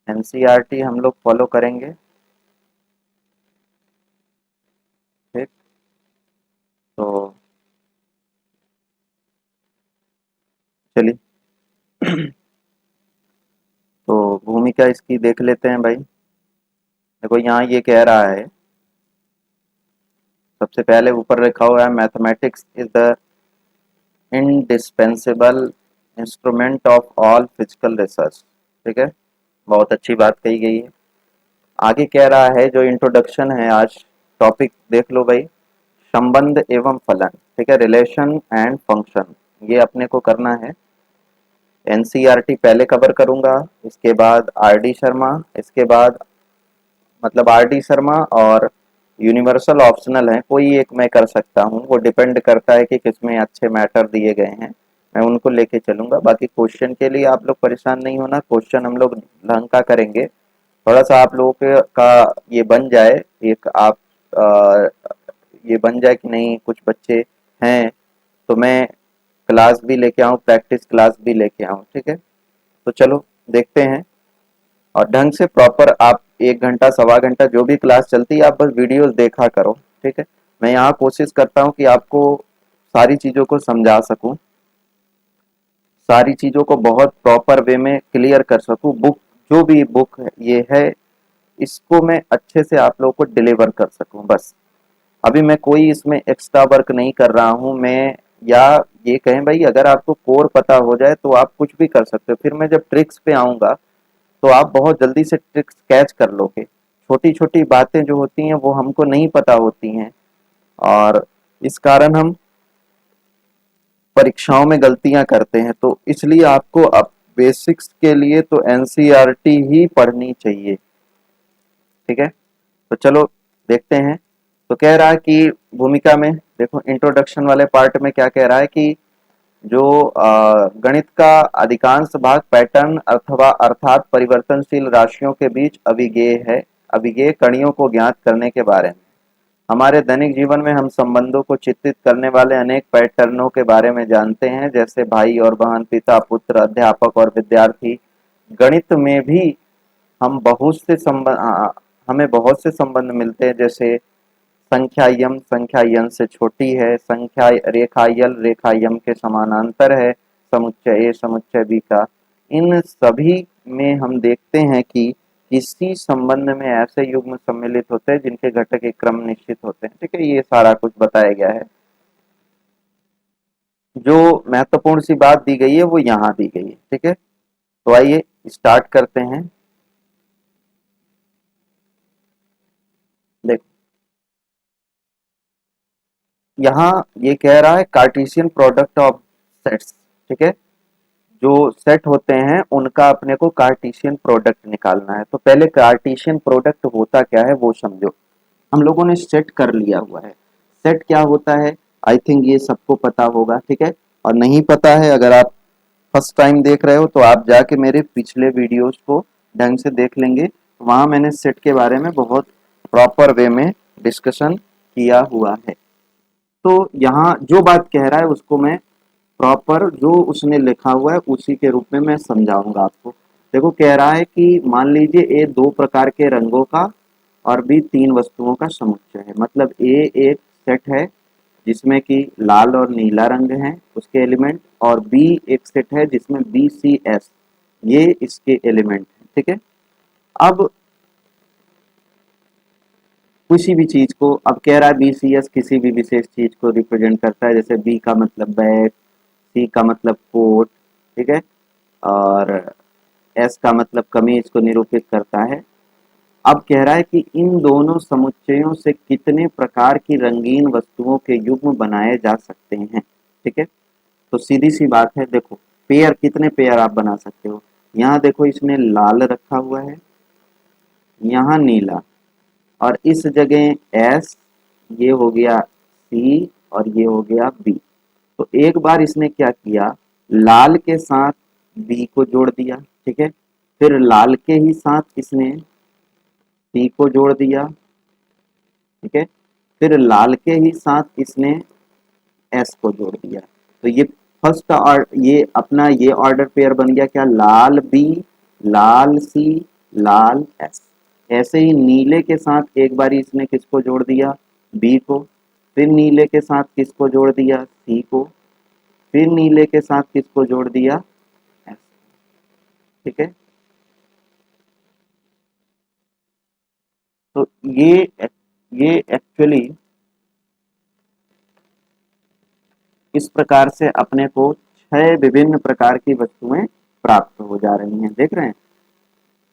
NCERT हम लोग follow करेंगे। ठीक। तो चलिए तो भूमिका इसकी देख लेते हैं भाई। देखो यहाँ ये कह रहा है, सबसे पहले ऊपर लिखा हुआ है mathematics is the indispensable instrument of all physical research. ठीक है, बहुत अच्छी बात कही गई है। आगे कह रहा है जो इंट्रोडक्शन है, आज टॉपिक देख लो भाई, संबंध एवं फलन। ठीक है, रिलेशन एंड फंक्शन, ये अपने को करना है। एनसीईआरटी पहले कवर करूंगा, इसके बाद आरडी शर्मा, इसके बाद मतलब आरडी शर्मा और यूनिवर्सल ऑप्शनल है, कोई एक मैं कर सकता हूँ, वो डिपेंड करता है कि किसमें अच्छे मैटर दिए गए हैं, मैं उनको लेके चलूंगा। बाकी क्वेश्चन के लिए आप लोग परेशान नहीं होना, क्वेश्चन हम लोग ढंग का करेंगे। थोड़ा सा आप लोगों का ये बन जाए, एक आप अ, ये बन जाए कि नहीं कुछ बच्चे हैं तो मैं क्लास भी लेके आऊँ, प्रैक्टिस क्लास भी लेके आऊँ। ठीक है, तो चलो देखते हैं। और ढंग से प्रॉपर आप 1 घंटा 1.25 घंटा जो भी क्लास चलती है, आप बस वीडियोस देखा करो। ठीक है, मैं यहाँ कोशिश करता हूँ कि आपको सारी चीज़ों को समझा सकूँ, सारी चीज़ों को बहुत प्रॉपर वे में क्लियर कर सकूँ। बुक, जो भी बुक ये है, इसको मैं अच्छे से आप लोगों को डिलीवर कर सकूँ बस। अभी मैं कोई इसमें एक्स्ट्रा वर्क नहीं कर रहा हूँ मैं, या ये कहें भाई अगर आपको कोर पता हो जाए तो आप कुछ भी कर सकते हो, फिर मैं जब ट्रिक्स पे आऊँगा तो आप बहुत जल्दी से ट्रिक्स कैच कर लोगे। छोटी छोटी बातें जो होती हैं वो हमको नहीं पता होती हैं, और इस कारण हम परीक्षाओं में गलतियां करते हैं। तो इसलिए आपको अब बेसिक्स के लिए तो एनसीईआरटी ही पढ़नी चाहिए। ठीक है, तो चलो देखते हैं। तो कह रहा है कि भूमिका में देखो, इंट्रोडक्शन वाले पार्ट में क्या कह रहा है कि जो गणित का अधिकांश भाग पैटर्न अथवा अर्थात परिवर्तनशील राशियों के बीच अभिज्ञेय है, अभिज्ञेय कणियों को ज्ञात करने के बारे में। हमारे दैनिक जीवन में हम संबंधों को चित्रित करने वाले अनेक पैटर्नों के बारे में जानते हैं, जैसे भाई और बहन, पिता पुत्र, अध्यापक और विद्यार्थी। गणित में भी हम बहुत से संबंध हमें बहुत से संबंध मिलते हैं, जैसे संख्या यम संख्या यन से छोटी है, संख्या रेखा यल रेखा यम के समानांतर है, समुच्चय ए समुच्चय बी का। इन सभी में हम देखते हैं कि किसी संबंध में ऐसे युग्म सम्मिलित होते हैं जिनके घटक के क्रम निश्चित होते हैं। ठीक है, ये सारा कुछ बताया गया है। जो महत्वपूर्ण सी बात दी गई है वो यहाँ दी गई है। ठीक है, तो आइए स्टार्ट करते हैं। देखो यहाँ ये कह रहा है कार्टेशियन प्रोडक्ट ऑफ सेट्स। ठीक है, जो सेट होते हैं उनका अपने को कार्टेशियन प्रोडक्ट निकालना है। तो पहले कार्टेशियन प्रोडक्ट होता क्या है वो समझो। हम लोगों ने सेट कर लिया हुआ है, सेट क्या होता है आई थिंक ये सबको पता होगा। ठीक है, और नहीं पता है, अगर आप फर्स्ट टाइम देख रहे हो तो आप जाके मेरे पिछले वीडियोस को ढंग से देख लेंगे, वहां मैंने सेट के बारे में बहुत प्रॉपर वे में डिस्कशन किया हुआ है। तो यहाँ जो बात कह रहा है उसको मैं प्रॉपर जो उसने लिखा हुआ है उसी के रूप में मैं समझाऊंगा आपको। देखो कह रहा है कि मान लीजिए ए 2 प्रकार के रंगों का और बी 3 वस्तुओं का समुच्चय है। मतलब ए एक सेट है जिसमें कि लाल और नीला रंग है उसके एलिमेंट, और बी एक सेट है जिसमें बी सी एस ये इसके एलिमेंट है। ठीक है, अब किसी भी चीज को, अब कह रहा है बी सी एस किसी भी विशेष चीज को रिप्रेजेंट करता है, जैसे बी का मतलब बैग, सी का मतलब कोट, ठीक है, और एस का मतलब कमीज को निरूपित करता है। अब कह रहा है कि इन दोनों समुच्चयों से कितने प्रकार की रंगीन वस्तुओं के युग्म बनाए जा सकते हैं। ठीक है, तो सीधी सी बात है, देखो पेयर, कितने पेयर आप बना सकते हो। यहाँ देखो इसने लाल रखा हुआ है, यहाँ नीला, और इस जगह एस, ये हो गया सी, और ये हो गया बी। तो एक बार इसने क्या किया, लाल के साथ बी को जोड़ दिया। ठीक है, फिर लाल के ही साथ इसने सी को जोड़ दिया। ठीक है, फिर लाल के ही साथ इसने एस को जोड़ दिया। तो ये फर्स्ट और ये अपना ये ऑर्डर पेयर बन गया क्या, लाल बी, लाल सी, लाल एस। ऐसे ही नीले के साथ एक बार इसने किसको जोड़ दिया, बी को, फिर नीले के साथ किसको जोड़ दिया, सी को, फिर नीले के साथ किसको जोड़ दिया, एस। ठीक है, तो ये एक्चुअली इस प्रकार से अपने को 6 विभिन्न प्रकार की वस्तुएं प्राप्त हो जा रही हैं। देख रहे हैं,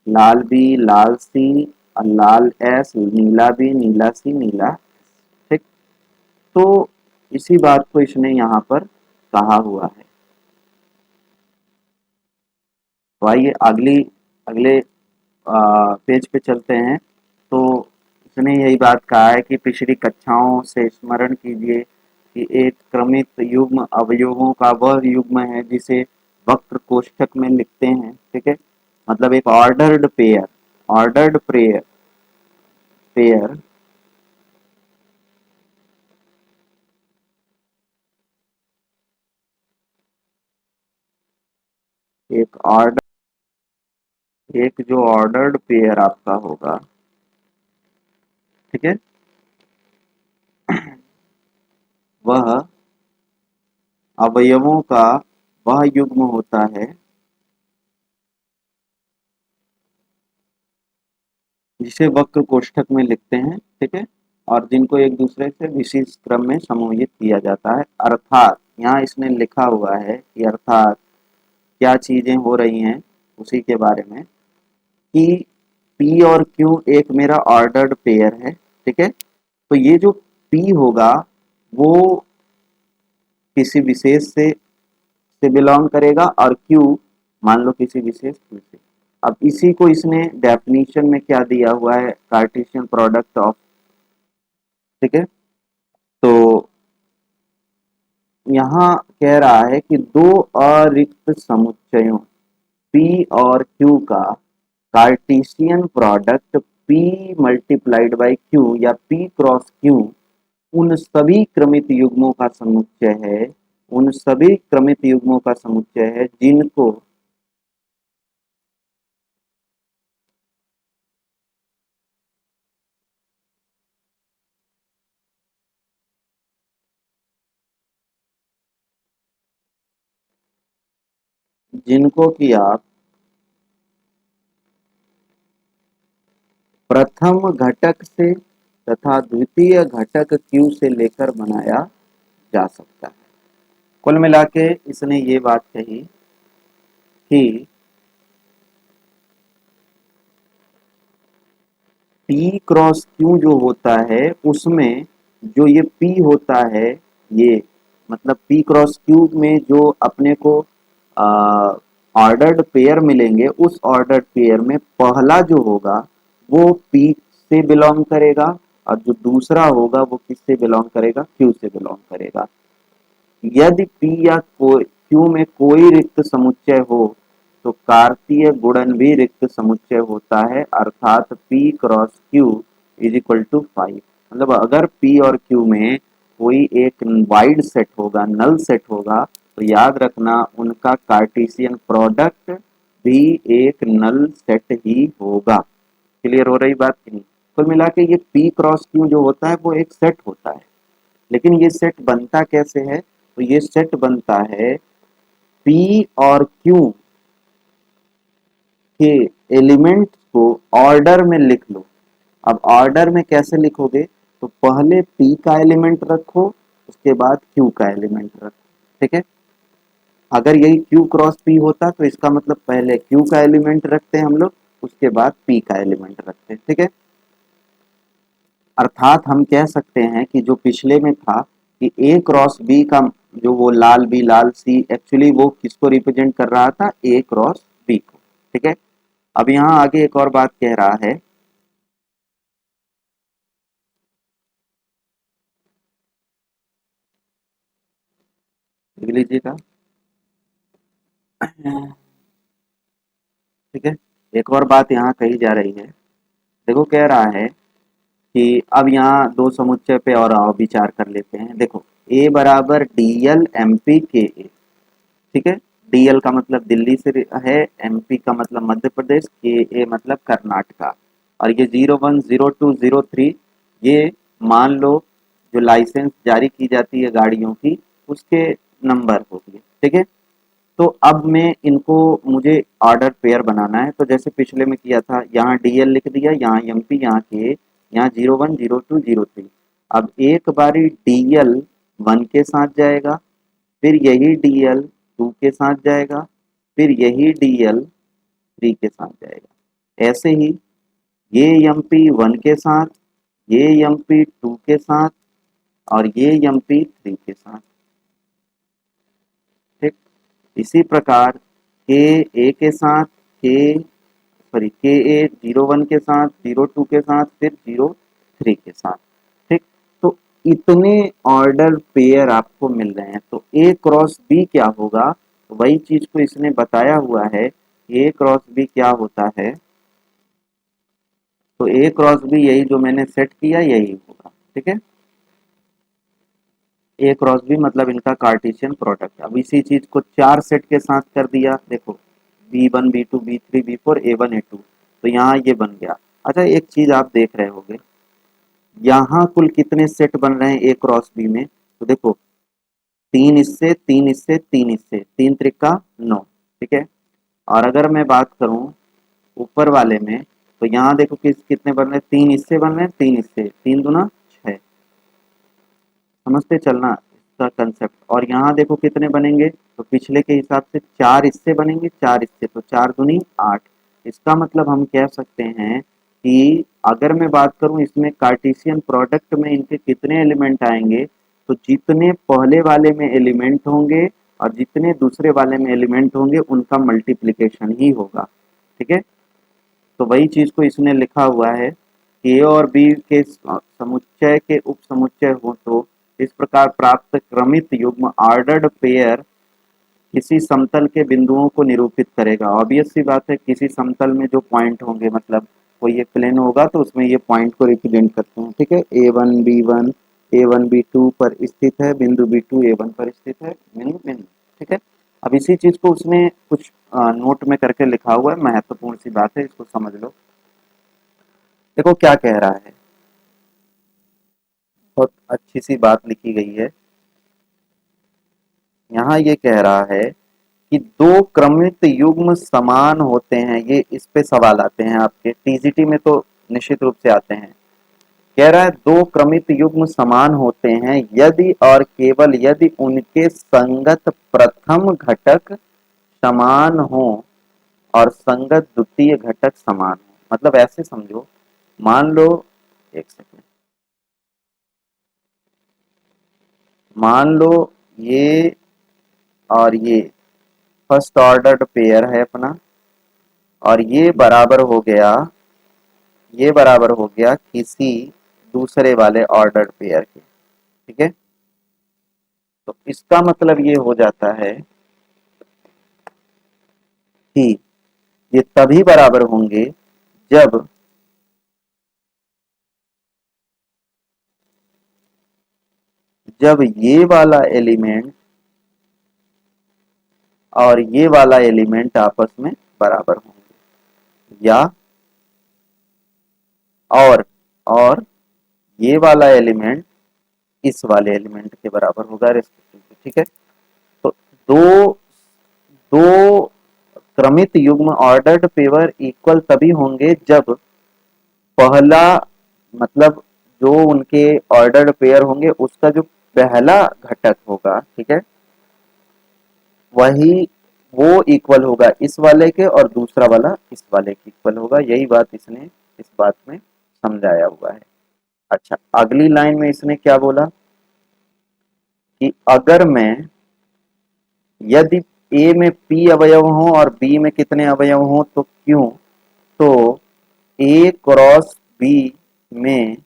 लाल बी, लाल सी, लाल एस, नीला बी, नीला सी, नीला। ठीक, तो इसी बात को इसने यहाँ पर कहा हुआ है। तो आइए अगले पेज पे चलते हैं। तो इसने यही बात कहा है कि पिछली कक्षाओं से स्मरण कीजिए कि एक क्रमित युग्म अवयवों का वह युग्म है जिसे वक्र कोष्ठक में लिखते हैं। ठीक है, मतलब एक ऑर्डर्ड पेयर एक ऑर्डर एक जो ऑर्डर्ड पेयर आपका होगा, ठीक है, वह अवयवों का वह युग्म होता है जिसे वक्र कोष्ठक में लिखते हैं। ठीक है, और जिनको एक दूसरे से विशिष्ट क्रम में समूहित किया जाता है। अर्थात यहाँ इसने लिखा हुआ है कि अर्थात क्या चीजें हो रही हैं उसी के बारे में, कि P और Q एक मेरा ऑर्डर्ड पेयर है। ठीक है, तो ये जो P होगा वो किसी विशेष से बिलोंग करेगा और Q मान लो किसी विशेष Q से। अब इसी को इसने डेफिनेशन में क्या दिया हुआ है, कार्टेशियन प्रोडक्ट ऑफ। ठीक है, तो यहाँ कह रहा है कि दो अरिक्त समुच्चयों P और Q का Cartesian product P multiplied by Q या P क्रॉस Q उन सभी क्रमित युग्मों का समुच्चय है, उन सभी क्रमित युग्मों का समुच्चय है जिनको कि आप प्रथम घटक से तथा द्वितीय घटक Q से लेकर बनाया जा सकता है। कुल मिला के इसने ये बात कही कि P क्रॉस Q जो होता है उसमें जो ये P होता है, ये मतलब P क्रॉस Q में जो अपने को ऑर्डर्ड पेयर मिलेंगे, उस ऑर्डर्ड पेयर में पहला जो होगा वो P से बिलोंग करेगा और जो दूसरा होगा वो किससे बिलोंग करेगा, Q से बिलोंग करेगा। यदि P या Q में कोई रिक्त समुच्चय हो तो कार्तीय गुणन भी रिक्त समुच्चय होता है, अर्थात P cross Q is equal to 5। मतलब अगर P और Q में कोई एक वाइड सेट होगा, नल सेट होगा, तो याद रखना उनका कार्टेशियन प्रोडक्ट भी एक नल सेट ही होगा। क्लियर हो रही बात की नहीं? कुल मिला के ये P क्रॉस Q जो होता है वो एक सेट होता है, लेकिन ये सेट बनता कैसे है, तो ये सेट बनता है P और Q के एलिमेंट्स को ऑर्डर में लिख लो। अब ऑर्डर में कैसे लिखोगे, तो पहले P का एलिमेंट रखो, उसके बाद Q का एलिमेंट रखो। ठीक है, अगर यही Q क्रॉस P होता तो इसका मतलब पहले Q का एलिमेंट रखते हैं हम लोग, उसके बाद P का एलिमेंट रखते हैं। ठीक है, अर्थात हम कह सकते हैं कि जो पिछले में था कि A क्रॉस B का जो वो लाल बी लाल सी, एक्चुअली वो किसको रिप्रेजेंट कर रहा था, A क्रॉस B को। ठीक है, अब यहाँ आगे एक और बात कह रहा है, लिख लीजिएगा। ठीक है, एक और बात यहाँ कही जा रही है। देखो कह रहा है कि अब यहाँ दो समुच्चय पे और आओ विचार कर लेते हैं। देखो A बराबर DL MP KA। ठीक है, डीएल का मतलब दिल्ली से है, एमपी का मतलब मध्य प्रदेश, के ए मतलब कर्नाटका। और ये 010203 ये मान लो जो लाइसेंस जारी की जाती है गाड़ियों की उसके नंबर हो गए, ठीक है। तो अब मैं इनको मुझे ऑर्डर पेयर बनाना है, तो जैसे पिछले में किया था, यहाँ डीएल लिख दिया, यहाँ एमपी, यहाँ के, यहाँ 010203। अब एक बारी डीएल 1 के साथ जाएगा, फिर यही डीएल 2 के साथ जाएगा, फिर यही डीएल 3 के साथ जाएगा। ऐसे ही ये एमपी 1 के साथ, ये एमपी 2 के साथ, और ये एमपी 3 के साथ, ठीक। इसी प्रकार के ए के साथ, के सॉरी के ए 01 के साथ, 02 के साथ, फिर 03 के साथ, ठीक। तो इतने ऑर्डर पेयर आपको मिल रहे हैं, तो ए क्रॉस बी क्या होगा, तो वही चीज को इसने बताया हुआ है। ए क्रॉस बी क्या होता है, तो ए क्रॉस बी यही जो मैंने सेट किया यही होगा, ठीक है। ए क्रॉस बी मतलब इनका कार्टेशियन प्रोडक्ट। अब इसी चीज को 4 सेट के साथ कर दिया, देखो B1 B2 B3 B4 A1 A2, तो यहाँ ये बन गया। अच्छा एक चीज आप देख रहे होगे, यहाँ कुल कितने सेट बन रहे हैं ए क्रॉस बी में, तो देखो 3 इससे, 3 इससे, 3 इससे, 3 त्रिका 9, ठीक है। और अगर मैं बात करूं ऊपर वाले में, तो यहाँ देखो कितने बन रहे हैं, 3 इससे बन रहे हैं, 3 इससे, 3 दूना 6, समझते चलना इसका कंसेप्ट। और यहाँ देखो कितने बनेंगे, तो पिछले के हिसाब से 4 इससे बनेंगे, 4 इससे, तो 4 दूनी 8। इसका मतलब हम कह सकते हैं कि अगर मैं बात करूं इसमें कार्टेशियन प्रोडक्ट में इनके कितने एलिमेंट आएंगे, तो जितने पहले वाले में एलिमेंट होंगे और जितने दूसरे वाले में एलिमेंट होंगे उनका मल्टीप्लिकेशन ही होगा, ठीक है। तो वही चीज को इसने लिखा हुआ है, ए और बी के समुच्चय के उप समुच्चय हो तो इस प्रकार प्राप्त क्रमित युग्म ऑर्डर्ड पेयर किसी समतल के बिंदुओं को निरूपित करेगा। ऑब्वियस सी बात है, किसी समतल में जो पॉइंट होंगे, मतलब कोई एक प्लेन होगा तो उसमें ये पॉइंट को रिप्रेजेंट करते हैं, ठीक है। A1 B1 A1 B2 पर स्थित है, बिंदु B2 A1 पर स्थित है, बिंदु बिंदु, ठीक है। अब इसी चीज को उसने कुछ नोट में करके लिखा हुआ है, महत्वपूर्ण सी बात है, इसको समझ लो। देखो क्या कह रहा है, बहुत अच्छी सी बात लिखी गई है। यहाँ ये कह रहा है कि दो क्रमित युग्म समान होते हैं, ये इस पे सवाल आते हैं आपके टीजीटी में तो निश्चित रूप से आते हैं। कह रहा है दो क्रमित युग्म समान होते हैं यदि और केवल यदि उनके संगत प्रथम घटक समान हो और संगत द्वितीय घटक समान हो। मतलब ऐसे समझो, मान लो, एक सेकंड, मान लो ये और ये फर्स्ट ऑर्डर पेयर है अपना, और ये बराबर हो गया किसी दूसरे वाले ऑर्डर पेयर के, ठीक है। तो इसका मतलब ये हो जाता है कि ये तभी बराबर होंगे जब जब ये वाला एलिमेंट और ये वाला एलिमेंट आपस में बराबर होंगे, या और और ये वाला एलिमेंट इस वाले एलिमेंट के बराबर होगा रेस्पेक्टिवली, ठीक है। तो दो दो क्रमित युग्म ऑर्डर्ड पेयर इक्वल तभी होंगे जब पहला, मतलब जो उनके ऑर्डर्ड पेयर होंगे उसका जो पहला घटक होगा, ठीक है, वही वो इक्वल होगा इस वाले के, और दूसरा वाला इस वाले के इक्वल होगा। यही बात इसने इस बात में समझाया हुआ है। अच्छा अगली लाइन में इसने क्या बोला कि अगर मैं, यदि ए में पी अवयव हो और बी में कितने अवयव हो तो क्यों, तो ए क्रॉस बी में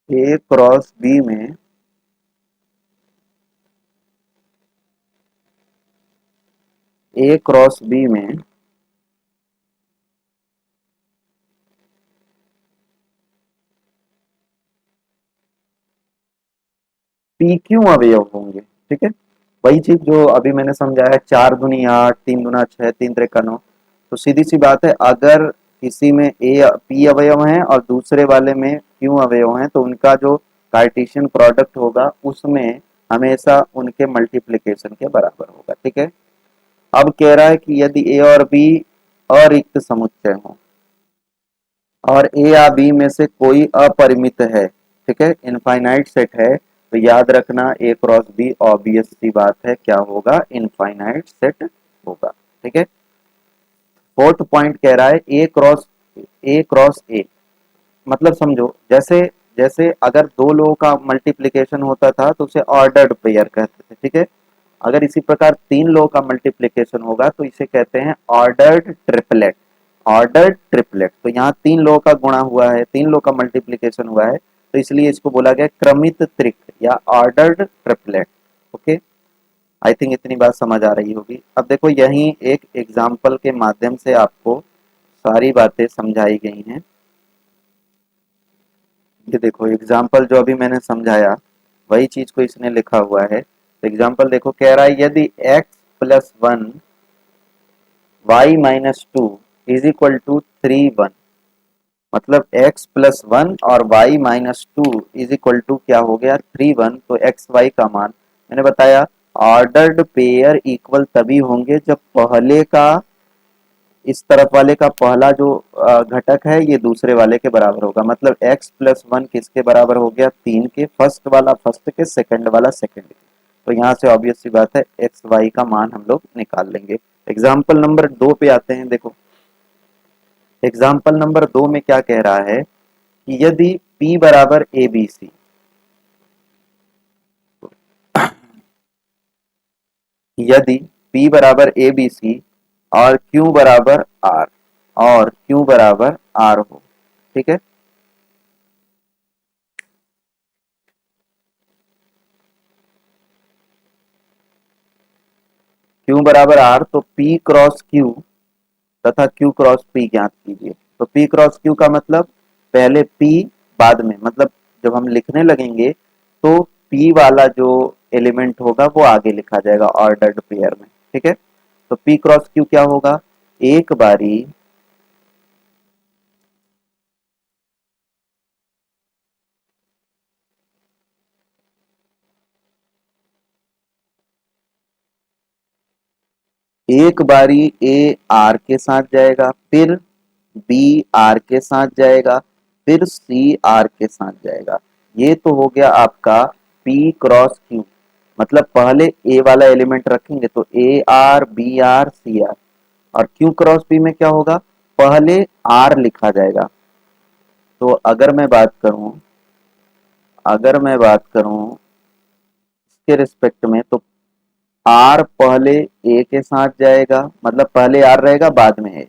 ए क्रॉस बी में ए क्रॉस बी में पी क्यों अवयव होंगे, ठीक है। वही चीज जो अभी मैंने समझाया, 4 दूनी 8, 3 दूना 6, 3 त्रिका 9। तो सीधी सी बात है, अगर किसी में ए पी अवयव हैं और दूसरे वाले में क्यू अवयव हैं, तो उनका जो कार्टेशियन प्रोडक्ट होगा उसमें हमेशा उनके मल्टीप्लिकेशन के बराबर होगा, ठीक है। अब कह रहा है कि यदि ए और बी अरिक्त समुच्चय हो और ए या बी में से कोई अपरिमित है, ठीक है, इनफाइनाइट सेट है, तो याद रखना ए क्रॉस बी ऑब्वियस सी बात है क्या होगा, इनफाइनाइट सेट होगा, ठीक है। फोर्थ पॉइंट कह रहा है ए क्रॉस ए, मतलब समझो, जैसे जैसे अगर दो लोगों का मल्टीप्लिकेशन होता था तो उसे ऑर्डर्ड पेयर कहते थे, ठीक है। अगर इसी प्रकार 3 लोगों का मल्टीप्लिकेशन होगा तो इसे कहते हैं ऑर्डर्ड ट्रिपलेट। ऑर्डर्ड ट्रिपलेट, तो यहाँ 3 लोगों का गुणा हुआ है, 3 लोगों का मल्टीप्लिकेशन हुआ है, तो इसलिए इसको बोला गया क्रमित त्रिक या ordered triplet. Okay, I think इतनी बात समझ आ रही होगी। अब देखो, यहीं एक एग्जाम्पल के माध्यम से आपको सारी बातें समझाई गई हैं। ये देखो एग्जाम्पल जो अभी मैंने समझाया, वही चीज को इसने लिखा हुआ है। एग्जाम्पल देखो, कह रहा है यदि x+1 y-2 is equal to 3 1, मतलब x+1 और y-2 इज इक्वल टू क्या हो गया 3 1, तो एक्स वाई का मान मैंने बताया ऑर्डर्ड पेयर इक्वल तभी होंगे जब पहले का, इस तरफ वाले का पहला जो घटक है ये दूसरे वाले के बराबर होगा। मतलब x+1 किसके बराबर हो गया, 3 के, फर्स्ट वाला फर्स्ट के, सेकंड वाला सेकंड के। तो यहाँ से ऑब्वियस सी बात है एक्स वाई का मान हम लोग निकाल लेंगे। एग्जाम्पल नंबर 2 पे आते हैं। देखो एग्जाम्पल नंबर 2 में क्या कह रहा है कि यदि P बराबर ए बी सी, यदि P बराबर ए बी सी और Q बराबर आर, और Q बराबर आर हो, ठीक है। Q बराबर आर, तो P क्रॉस Q तथा Q क्रॉस P ज्ञात कीजिए। तो P क्रॉस Q का मतलब पहले P बाद में, मतलब जब हम लिखने लगेंगे तो P वाला जो एलिमेंट होगा वो आगे लिखा जाएगा ऑर्डर्ड पेयर में, ठीक है। तो P क्रॉस Q क्या होगा, एक बारी एक बारी ए आर के साथ जाएगा, फिर बी आर के साथ जाएगा, फिर सी आर के साथ जाएगा। ये तो हो गया आपका पी क्रॉस क्यू, मतलब पहले ए वाला एलिमेंट रखेंगे तो A R B R C R, और क्यू क्रॉस बी में क्या होगा, पहले आर लिखा जाएगा। तो अगर मैं बात करूं इसके रिस्पेक्ट में, तो आर पहले ए के साथ जाएगा, मतलब पहले आर रहेगा बाद में ए,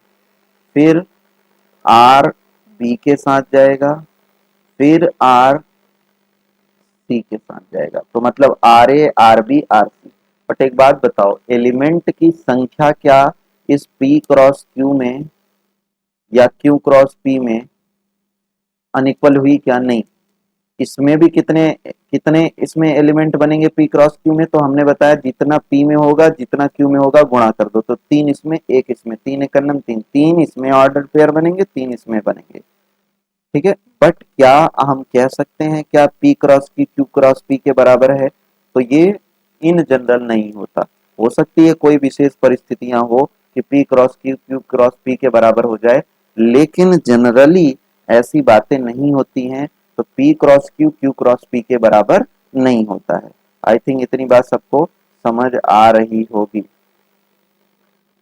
फिर आर बी के साथ जाएगा, फिर आर सी के साथ जाएगा। तो मतलब R A R B R C. But एक बात बताओ, एलिमेंट की संख्या क्या इस पी क्रॉस क्यू में या क्यू क्रॉस पी में अनइक्वल हुई क्या, नहीं। इसमें भी कितने कितने इसमें एलिमेंट बनेंगे पी क्रॉस क्यू में, तो हमने बताया जितना पी में होगा जितना क्यू में होगा गुणा कर दो, तो 3 इसमें 1 इसमें, 3 × 3 3 इसमें ऑर्डर पेयर बनेंगे, 3 इसमें बनेंगे, ठीक है। बट क्या हम कह सकते हैं क्या P cross P Q cross P के बराबर है, तो ये इन जनरल नहीं होता। हो सकती है कोई विशेष परिस्थितियां हो कि P cross Q Q cross P के बराबर हो जाए, लेकिन जनरली ऐसी बातें नहीं होती हैं। तो P cross Q Q cross P के बराबर नहीं होता है। आई थिंक इतनी बात सबको समझ आ रही होगी।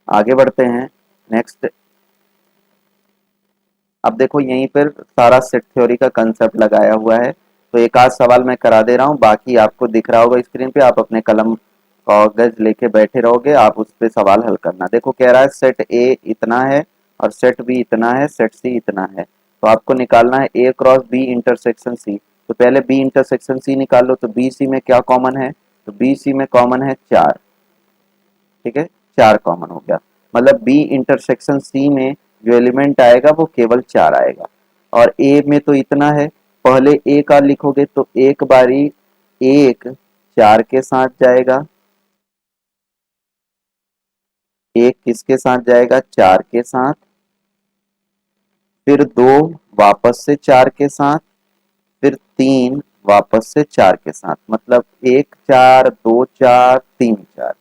आगे बढ़ते हैं नेक्स्ट। अब देखो यहीं पर सारा सेट थ्योरी का कंसेप्ट लगाया हुआ है। तो एक आध सवाल मैं करा दे रहा हूँ, बाकी आपको दिख रहा होगा स्क्रीन पे, आप अपने कलम कागज लेके बैठे रहोगे, आप उस पे सवाल हल करना। देखो कह रहा है सेट ए इतना है और सेट बी इतना है, सेट सी इतना है। तो आपको निकालना है A cross B intersection C. तो पहले बी इंटरसेक्शन सी निकाल लो। तो बी सी में क्या कॉमन है, तो बी सी में कॉमन है 4, ठीक है, 4 कॉमन हो गया। मतलब बी इंटरसेक्शन सी में जो एलिमेंट आएगा वो केवल 4 आएगा। और ए में तो इतना है, पहले ए का लिखोगे तो एक बारी एक 4 के साथ जाएगा, एक किसके साथ जाएगा, 4 के साथ, फिर 2 वापस से 4 के साथ, फिर 3 वापस से 4 के साथ, मतलब 1 4 2 4 3 4।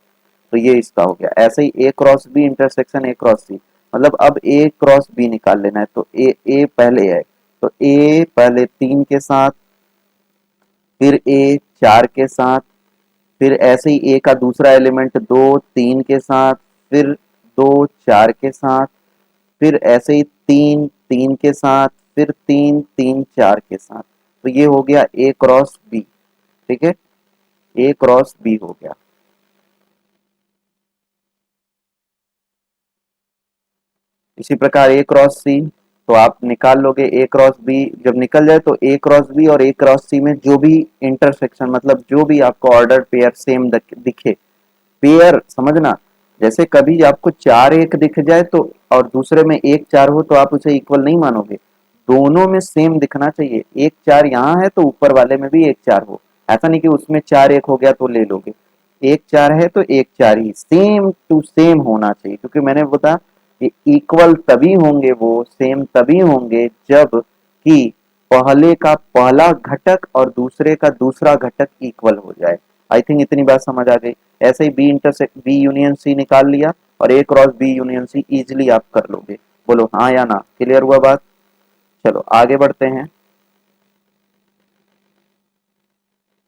तो ये इसका हो गया। ऐसे ही A cross B intersection A cross C, मतलब अब ए क्रॉस बी निकाल लेना है। तो ए पहले है, तो ए पहले 3 के साथ, फिर ए 4 के साथ, फिर ऐसे ही ए का दूसरा एलिमेंट 2 3 के साथ, फिर 2 4 के साथ, फिर ऐसे ही 3 3 के साथ, फिर 3 3 4 के साथ। तो ये हो गया ए क्रॉस बी। ठीक है, ए क्रॉस बी हो गया। इसी प्रकार ए क्रॉस सी, तो आप निकाल लोगे ए क्रॉस बी। जब निकल जाए तो ए क्रॉस बी और ए क्रॉस सी में जो भी इंटरसेक्शन, मतलब जो भी आपको ऑर्डर पेयर सेम दिखे, पेयर समझना, जैसे कभी आपको 4 1 दिख जाए तो और दूसरे में 1 4 हो तो आप उसे इक्वल नहीं मानोगे। दोनों में सेम दिखना चाहिए। 1 4 यहाँ है तो ऊपर वाले में भी 1 4 हो। ऐसा नहीं कि उसमें 4 1 हो गया तो ले लोगे। 1 4 है तो 1 4 ही सेम टू सेम होना चाहिए, क्योंकि मैंने बताया कि इक्वल तभी होंगे, वो सेम तभी होंगे जब कि पहले का पहला घटक और दूसरे का दूसरा घटक इक्वल हो जाए। आई थिंक इतनी बात समझ आ गई। ऐसे ही B intersect B union C निकाल लिया और A cross B union C easily आप कर लोगे। बोलो हाँ या ना, क्लियर हुआ बात? चलो आगे बढ़ते हैं।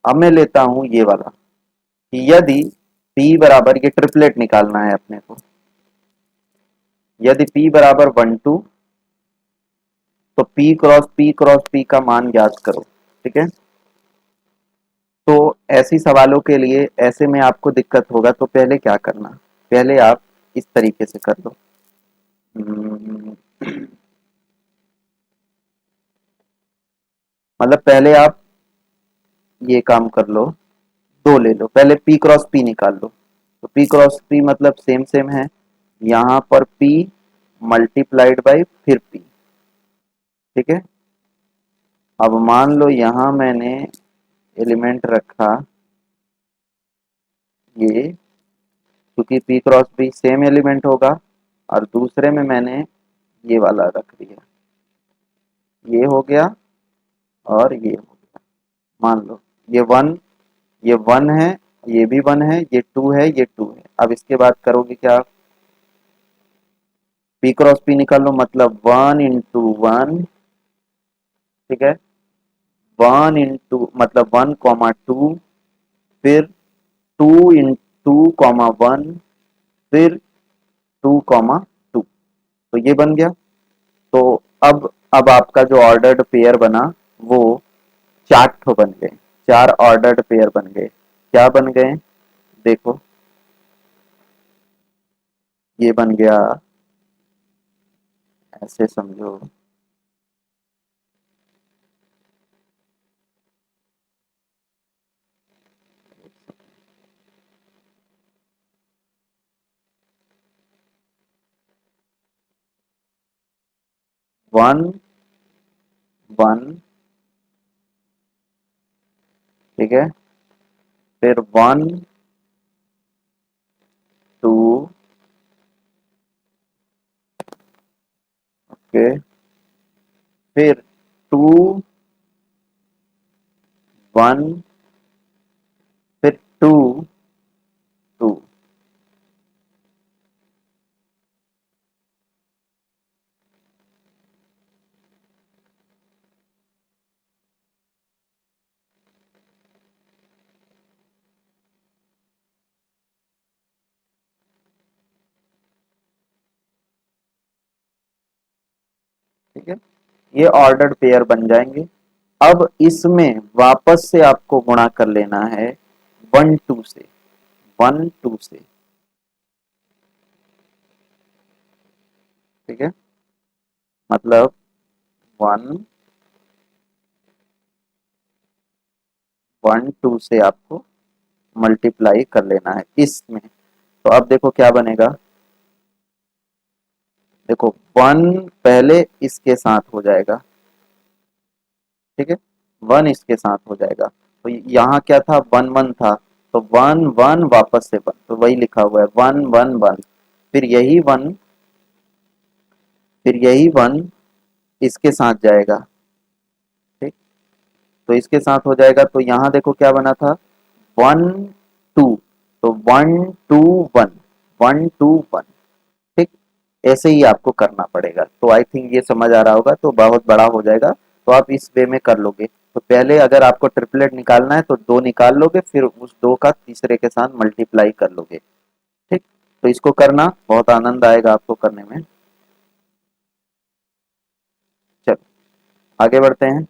अब मैं लेता हूं ये वाला कि यदि p बराबर, ये ट्रिपलेट निकालना है अपने को, यदि p बराबर 1 2, तो p क्रॉस p का मान ज्ञात करो। ठीक है, तो ऐसी सवालों के लिए ऐसे में आपको दिक्कत होगा तो पहले क्या करना, पहले आप इस तरीके से कर लो। हम्म, मतलब पहले आप ये काम कर लो, दो ले लो, पहले p क्रॉस p निकाल लो। तो p क्रॉस p मतलब सेम सेम है, यहाँ पर p मल्टीप्लाइड बाई फिर p। ठीक है, अब मान लो यहाँ मैंने एलिमेंट रखा ये, क्योंकि p cross p same element होगा, और दूसरे में मैंने ये वाला रख दिया, ये हो गया और ये हो गया। मान लो ये वन, ये वन है, ये भी वन है, ये टू है, ये टू है। अब इसके बाद करोगे क्या, p क्रॉस p निकाल लो, मतलब 1 × 1। ठीक है, 1 × मतलब 1 2, फिर 2 × 2 1, फिर 2 2। तो ये बन गया। तो अब आपका जो ऑर्डर्ड पेयर बना वो 4 ठो बन गए, 4 ऑर्डर्ड पेयर बन गए। क्या बन गए देखो, ये बन गया, ऐसे समझो, 1 1। ठीक है, फिर 1 2। ओके, फिर 2 1, फिर 2 2। ठीक है, ये ऑर्डर्ड पेयर बन जाएंगे। अब इसमें वापस से आपको गुणा कर लेना है 1 2 से, 1 2 से। ठीक है, मतलब 1 1 2 से आपको मल्टीप्लाई कर लेना है इसमें। तो अब देखो क्या बनेगा, देखो 1 पहले इसके साथ हो जाएगा। ठीक है, 1 इसके साथ हो जाएगा, तो यहाँ क्या था, 1 1 था, तो 1 1 वापस से 1, तो वही लिखा हुआ है 1 1 1। फिर यही 1, फिर यही 1 इसके साथ जाएगा, ठीक। तो इसके साथ हो जाएगा, तो यहाँ देखो क्या बना था, 1 2, तो 1 2 1, 1 2 1, ठीक। ऐसे ही आपको करना पड़ेगा। तो आई थिंक ये समझ आ रहा होगा, तो बहुत बड़ा हो जाएगा, तो आप इस वे में कर लोगे। तो पहले अगर आपको ट्रिपलेट निकालना है तो 2 निकाल लोगे, फिर उस 2 का तीसरे के साथ मल्टीप्लाई कर लोगे, ठीक। तो इसको करना, बहुत आनंद आएगा आपको करने में। चलो आगे बढ़ते हैं।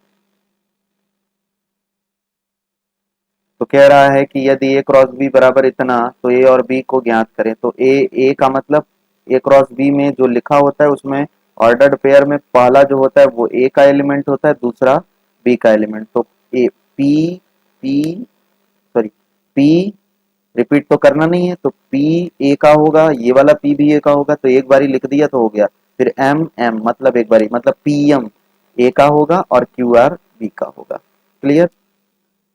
तो कह रहा है कि यदि ए क्रॉस बी बराबर इतना, तो ए और बी को ज्ञात करें। तो ए का मतलब, ए क्रॉस बी में जो लिखा होता है उसमें ऑर्डर्ड पेयर में पहला जो होता है वो ए का एलिमेंट होता है, दूसरा बी का एलिमेंट। तो A P, P sorry P, repeat तो करना नहीं है, तो पी ए का होगा, ये वाला पी भी ए का होगा, तो एक बारी लिख दिया तो हो गया। फिर एम एम मतलब एक बारी, मतलब पी एम ए का होगा और क्यू आर बी का होगा। क्लियर।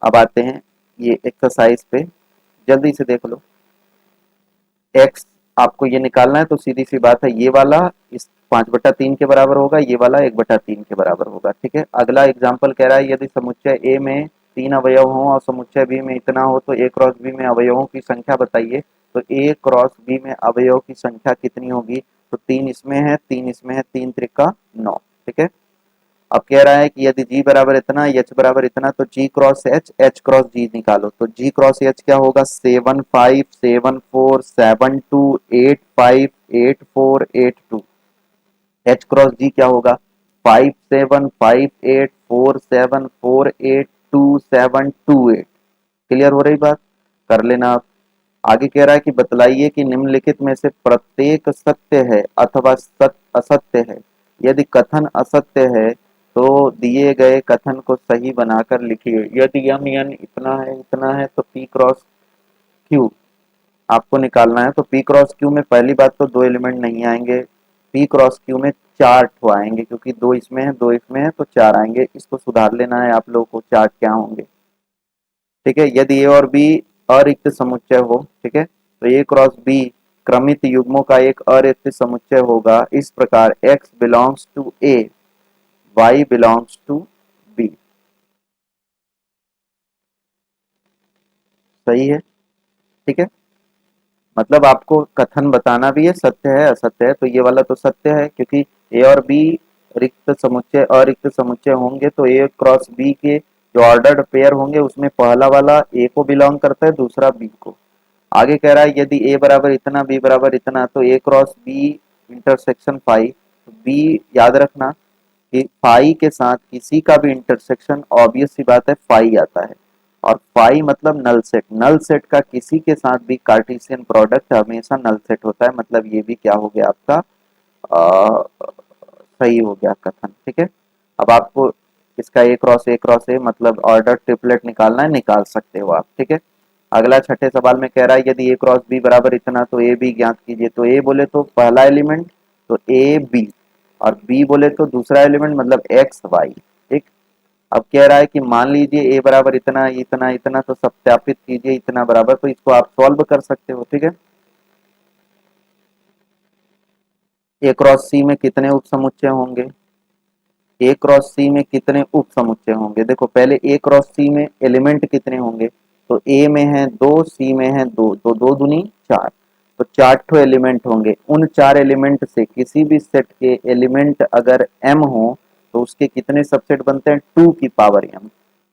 अब आते हैं ये एक्सरसाइज पे, जल्दी से देख लो। एक्स आपको ये निकालना है, तो सीधी सी बात है, ये वाला इस 5/3 के बराबर होगा, ये वाला 1/3 के बराबर होगा, ठीक है। अगला एग्जाम्पल कह रहा है यदि समुच्चय ए में 3 अवयव हो और समुच्चय बी में इतना हो, तो ए क्रॉस बी में अवयवों की संख्या बताइए। तो ए क्रॉस बी में अवयव की संख्या कितनी होगी, तो 3 इसमें है, 3 इसमें है, 3 त्रिका 9, ठीक है। अब कह रहा है कि यदि जी बराबर इतना, एच बराबर इतना, तो जी क्रॉस एच, एच क्रॉस जी निकालो। तो जी क्रॉस एच क्या होगा, 7 5 7 4 7 2 8 5 8 4 8 2। एच क्रॉस जी क्या होगा, 5 7 5 8 4 7 4 8 2 7 2 8। क्लियर हो रही बात, कर लेना आप। आगे कह रहा है कि बतलाइए कि निम्नलिखित में से प्रत्येक सत्य है अथवा असत्य है। यदि कथन असत्य है तो दिए गए कथन को सही बनाकर लिखिए। यदि यम एन इतना है तो पी क्रॉस क्यू आपको निकालना है। तो पी क्रॉस क्यू में पहली बात तो 2 एलिमेंट नहीं आएंगे, पी क्रॉस क्यू में 4 ठो आएंगे, क्योंकि 2 इसमें है 2 इसमें है, तो 4 आएंगे। इसको सुधार लेना है आप लोगों को, 4 क्या होंगे, ठीक है। यदि ए और बी अरिक्त समुच्चय हो, ठीक है, तो ए क्रॉस बी क्रमित युग्मों का एक अरिक्त समुच्चय होगा इस प्रकार, x belongs to A, y belongs to B. सही है, ठीक है। मतलब आपको कथन बताना भी है, सत्य है असत्य है। तो ये वाला तो सत्य है, क्योंकि ए और बी रिक्त समुच्चय अरिक्त समुच्चय होंगे, तो ए क्रॉस बी के जो ऑर्डर्ड पेयर होंगे उसमें पहला वाला ए को बिलोंग करता है, दूसरा बी को। आगे कह रहा है यदि ए बराबर इतना, बी बराबर इतना, तो ए क्रॉस बी इंटरसेक्शन फाई। तो बी याद रखना कि फाई के साथ किसी का भी इंटरसेक्शन ऑब्वियस सी बात है फाई आता है। और फाई मतलब नल सेट, नल सेट का किसी के साथ भी कार्टेशियन प्रोडक्ट हमेशा नल सेट होता है। मतलब ये भी क्या हो गया आपका, सही हो गया कथन, ठीक है। अब आपको इसका ए क्रॉस ए मतलब ऑर्डर ट्रिपलेट निकालना है, निकाल सकते हो आप, ठीक है। अगला छठे सवाल में कह रहा है यदि ए क्रॉस बी बराबर इतना, तो ए बी ज्ञात कीजिए। तो ए बोले तो पहला एलिमेंट, तो ए बी, और बी बोले तो दूसरा एलिमेंट मतलब एक्स वाई, ठीक। अब कह रहा है कि मान लीजिए ए बराबर इतना इतना इतना, तो सत्यापित कीजिए इतना बराबर, तो इसको आप सॉल्व कर सकते हो, ठीक है। ए क्रॉस सी में कितने उप समुच्चय होंगे, ए क्रॉस सी में कितने उप समुच्चय होंगे। देखो पहले ए क्रॉस सी में एलिमेंट कितने होंगे, तो ए में है 2, सी में है 2, तो 2 दूनी 4, तो 4 ठो एलिमेंट होंगे। उन 4 एलिमेंट से किसी भी सेट के एलिमेंट अगर m हो, तो उसके कितने सबसेट बनते हैं, 2 की पावर m।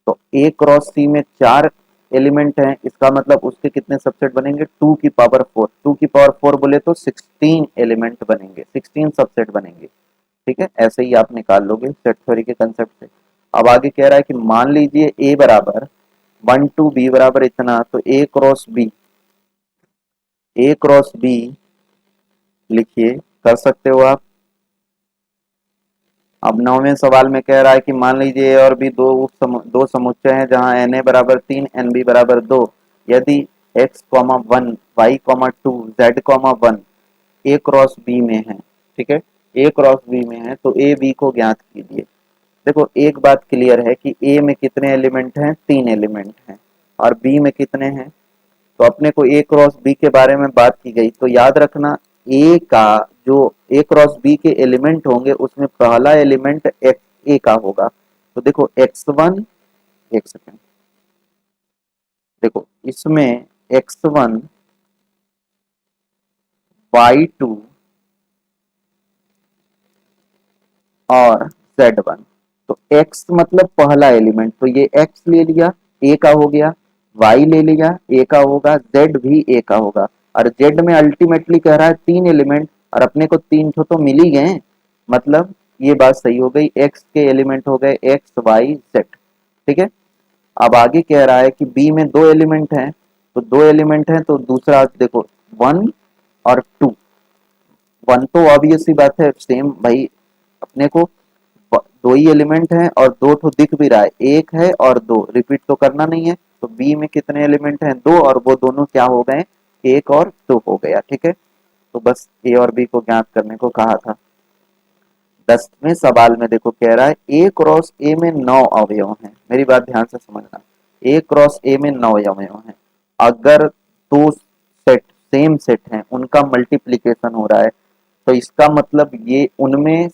तो ए क्रॉस सी में 4 एलिमेंट हैं, इसका मतलब उसके कितने सबसेट बनेंगे, 2 की पावर 4। 2 की पावर 4 बोले तो 16 एलिमेंट बनेंगे, 16 सबसेट बनेंगे, ठीक है। ऐसे ही आप निकाल लोगे सेट थ्योरी के कंसेप्ट से। अब आगे कह रहा है कि मान लीजिए ए बराबर 1 2 बी बराबर इतना, तो ए क्रॉस बी लिखिए, कर सकते हो आप। अब 9वें सवाल में कह रहा है कि मान लीजिए ए और बी दो समुच्चय हैं जहां एन ए बराबर 3 एन बी बराबर 2। यदि x 1 y 2 z 1 ए क्रॉस बी में है, ठीक है, ए क्रॉस बी में है, तो ए बी को ज्ञात कीजिए। देखो एक बात क्लियर है कि ए में कितने एलिमेंट हैं, 3 एलिमेंट हैं, और बी में कितने हैं। तो अपने को ए क्रॉस बी के बारे में बात की गई, तो याद रखना ए का जो ए क्रॉस बी के एलिमेंट होंगे उसमें पहला एलिमेंट ए का होगा। तो देखो x1, एक सेकेंड, देखो इसमें x1, y2 और z1। तो x मतलब पहला एलिमेंट, तो ये x ले लिया, a का हो गया, y ले लिया, a का होगा, z भी a का होगा। और z में अल्टीमेटली कह रहा है 3 एलिमेंट, और अपने को 3 तो मिल ही गए, मतलब ये बात सही हो गई, x के एलिमेंट हो गए x y z। ठीक है। अब आगे कह रहा है कि b में 2 एलिमेंट हैं, तो 2 एलिमेंट हैं तो दूसरा देखो 1 और 2। 1 तो ऑब्वियस सी बात है सेम भाई, अपने को दो ही एलिमेंट हैं और दो तो दिख भी रहा है, एक है और दो, रिपीट तो करना नहीं है। तो बी में कितने एलिमेंट हैं, दो, और वो दोनों क्या हो गए, एक और दो हो गया। ठीक है। तो बस ए और बी को ज्ञात करने को कहा था। 10वें सवाल में देखो कह रहा है ए क्रॉस ए में 9 अवयव हैं। मेरी बात ध्यान से समझना, ए क्रॉस ए में 9 अवयव हैं। अगर दो सेट सेम सेट हैं, उनका मल्टीप्लीकेशन हो रहा है, तो इसका मतलब ये उनमें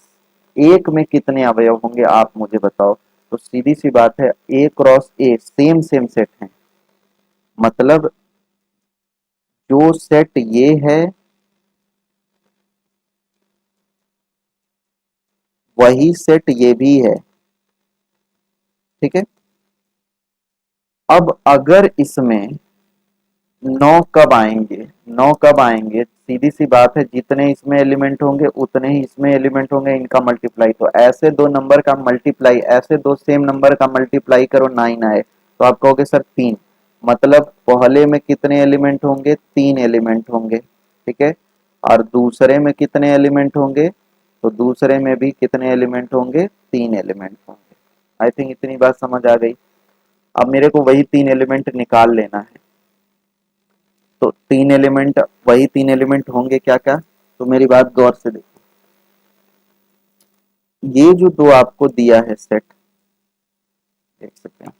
एक में कितने अवयव होंगे, आप मुझे बताओ। तो सीधी सी बात है, A cross A same same set हैं, मतलब जो सेट ये है वही सेट ये भी है। ठीक है। अब अगर इसमें 9 कब आएंगे, 9 कब आएंगे, सीधी सी बात है, जितने इसमें एलिमेंट होंगे उतने ही इसमें एलिमेंट होंगे, इनका मल्टीप्लाई। तो ऐसे दो नंबर का मल्टीप्लाई, ऐसे दो सेम नंबर का मल्टीप्लाई करो 9 आए, तो आप कहोगे सर 3, मतलब पहले में कितने एलिमेंट होंगे, 3 एलिमेंट होंगे। ठीक है। और दूसरे में कितने एलिमेंट होंगे, तो दूसरे में भी कितने एलिमेंट होंगे, 3 एलिमेंट होंगे। आई थिंक इतनी बात समझ आ गई। अब मेरे को वही 3 एलिमेंट निकाल लेना है। तो 3 एलिमेंट, वही 3 एलिमेंट होंगे क्या क्या, तो मेरी बात गौर से देखो। ये जो दो आपको दिया है सेट, देख सकते हैं,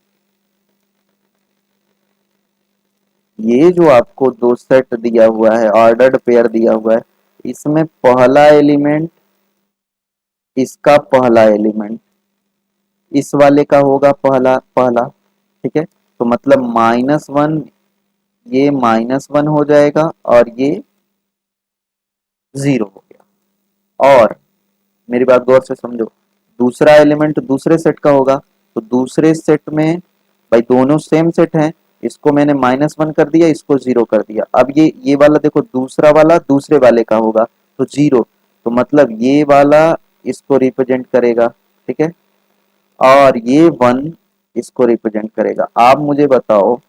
ये जो आपको दो सेट दिया हुआ है, ऑर्डर्ड पेयर दिया हुआ है, इसमें पहला एलिमेंट, इसका पहला एलिमेंट इस वाले का होगा पहला पहला। ठीक है। तो मतलब -1, ये -1 हो जाएगा और ये 0 हो गया। और मेरी बात गौर से समझो, दूसरा एलिमेंट दूसरे सेट का होगा, तो दूसरे सेट में भाई दोनों सेम सेट हैं, इसको मैंने -1 कर दिया, इसको 0 कर दिया। अब ये वाला देखो, दूसरा वाला दूसरे वाले का होगा, तो 0, तो मतलब ये वाला इसको रिप्रेजेंट करेगा। ठीक है। और ये 1 इसको रिप्रेजेंट करेगा। आप मुझे बताओ,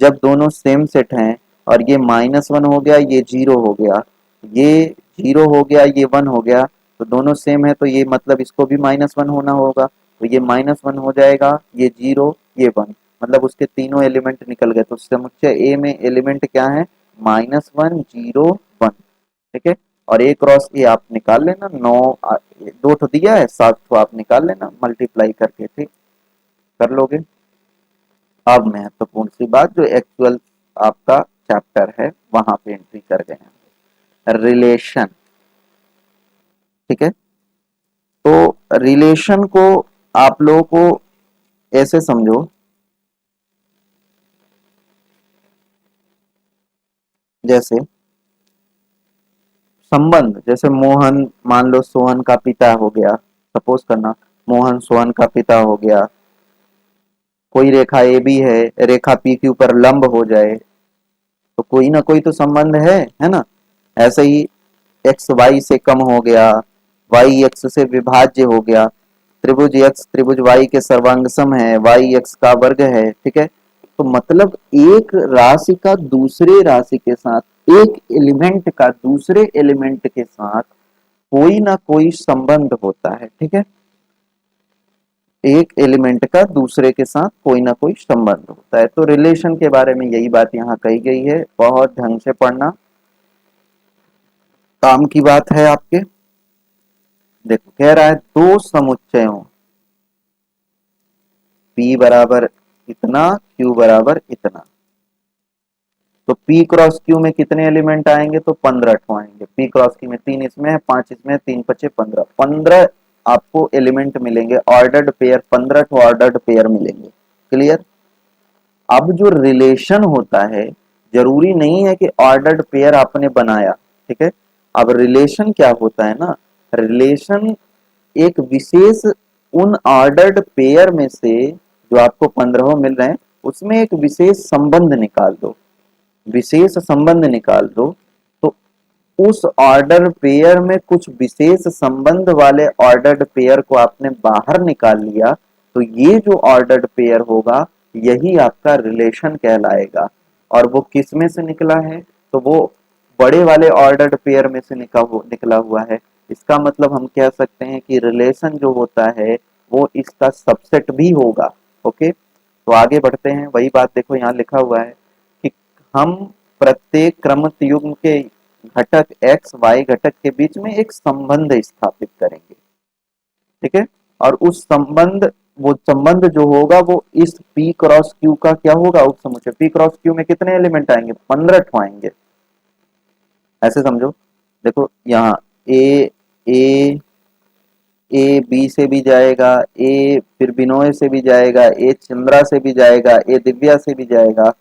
जब दोनों सेम सेट हैं और ये -1 हो गया, ये 0 हो गया, ये 0 हो गया, ये 1 हो गया, तो दोनों सेम है, तो ये मतलब इसको भी -1 होना होगा, तो ये -1 हो जाएगा, ये 0, ये 1, मतलब उसके तीनों एलिमेंट निकल गए। तो समुच्चय ए में एलिमेंट क्या है, -1 0 1। ठीक है। और ए क्रॉस ए आप निकाल लेना, 9 दो तो दिया है, 7 तो आप निकाल लेना मल्टीप्लाई करके। ठीक, कर लोगे। अब महत्वपूर्ण सी बात, जो एक्चुअल आपका चैप्टर है वहां पे एंट्री कर गए हैं, रिलेशन। ठीक है। तो रिलेशन को आप लोगों को ऐसे समझो, जैसे संबंध, जैसे मोहन मान लो सोहन का पिता हो गया, सपोज करना मोहन सोहन का पिता हो गया, कोई रेखा ए भी है, रेखा पी के ऊपर लंब हो जाए, तो कोई ना कोई तो संबंध है ना। ऐसे ही एक्स वाई से कम हो गया, वाई एक्स से विभाज्य हो गया, त्रिभुज एक्स त्रिभुज वाई के सर्वांगसम है, वाई एक्स का वर्ग है। ठीक है। तो मतलब एक राशि का दूसरे राशि के साथ, एक एलिमेंट का दूसरे एलिमेंट के साथ कोई ना कोई संबंध होता है। ठीक है। एक एलिमेंट का दूसरे के साथ कोई ना कोई संबंध होता है। तो रिलेशन के बारे में यही बात यहाँ कही गई है, बहुत ढंग से पढ़ना, काम की बात है आपके। देखो कह रहा है दो समुच्चयों, P बराबर इतना, Q बराबर इतना। तो P क्रॉस Q में कितने एलिमेंट आएंगे? तो 15 ठो आएंगे। P क्रॉस Q में 3 इसमें है, 5 इसमें है, 3 पचे 15, 15 आपको एलिमेंट मिलेंगे, ऑर्डर्ड पेयर 15 ठो ऑर्डर्ड पेयर मिलेंगे। क्लियर? अब जो रिलेशन होता है, जरूरी नहीं है कि ऑर्डर्ड पेयर आपने बनाया, ठीक है। अब रिलेशन क्या होता है ना, रिलेशन एक विशेष उन ऑर्डर्ड पेयर में से जो आपको 15 मिल रहे हैं, उसमें एक विशेष संबंध निकाल दो, विशेष संबंध निकाल दो। तो उस ऑर्डर पेयर में कुछ विशेष संबंध वाले ऑर्डर्ड पेयर को आपने बाहर निकाल लिया, तो ये जो ऑर्डर्ड पेयर होगा यही आपका रिलेशन कहलाएगा। और वो किस में से निकला है? तो वो बड़े वाले ऑर्डर्ड पेयर में से निकला हुआ है। इसका मतलब हम कह सकते हैं कि रिलेशन जो होता है वो इसका सबसेट भी होगा। ओके, तो आगे बढ़ते हैं। वही बात देखो यहाँ लिखा हुआ है कि हम प्रत्येक क्रमित युग्म के घटक x y घटक के बीच में एक संबंध स्थापित करेंगे, ठीक है। और उस संबंध, वो संबंध जो होगा वो इस p क्रॉस q का क्या होगा? उपसमुच्चय। p क्रॉस q में कितने एलिमेंट आएंगे? 15 ठो आएंगे। ऐसे समझो, देखो यहाँ ए ए ए बी से भी जाएगा, ए फिर बिनोय से भी जाएगा, ए चंद्रा से भी जाएगा, ए दिव्या से भी जाएगा,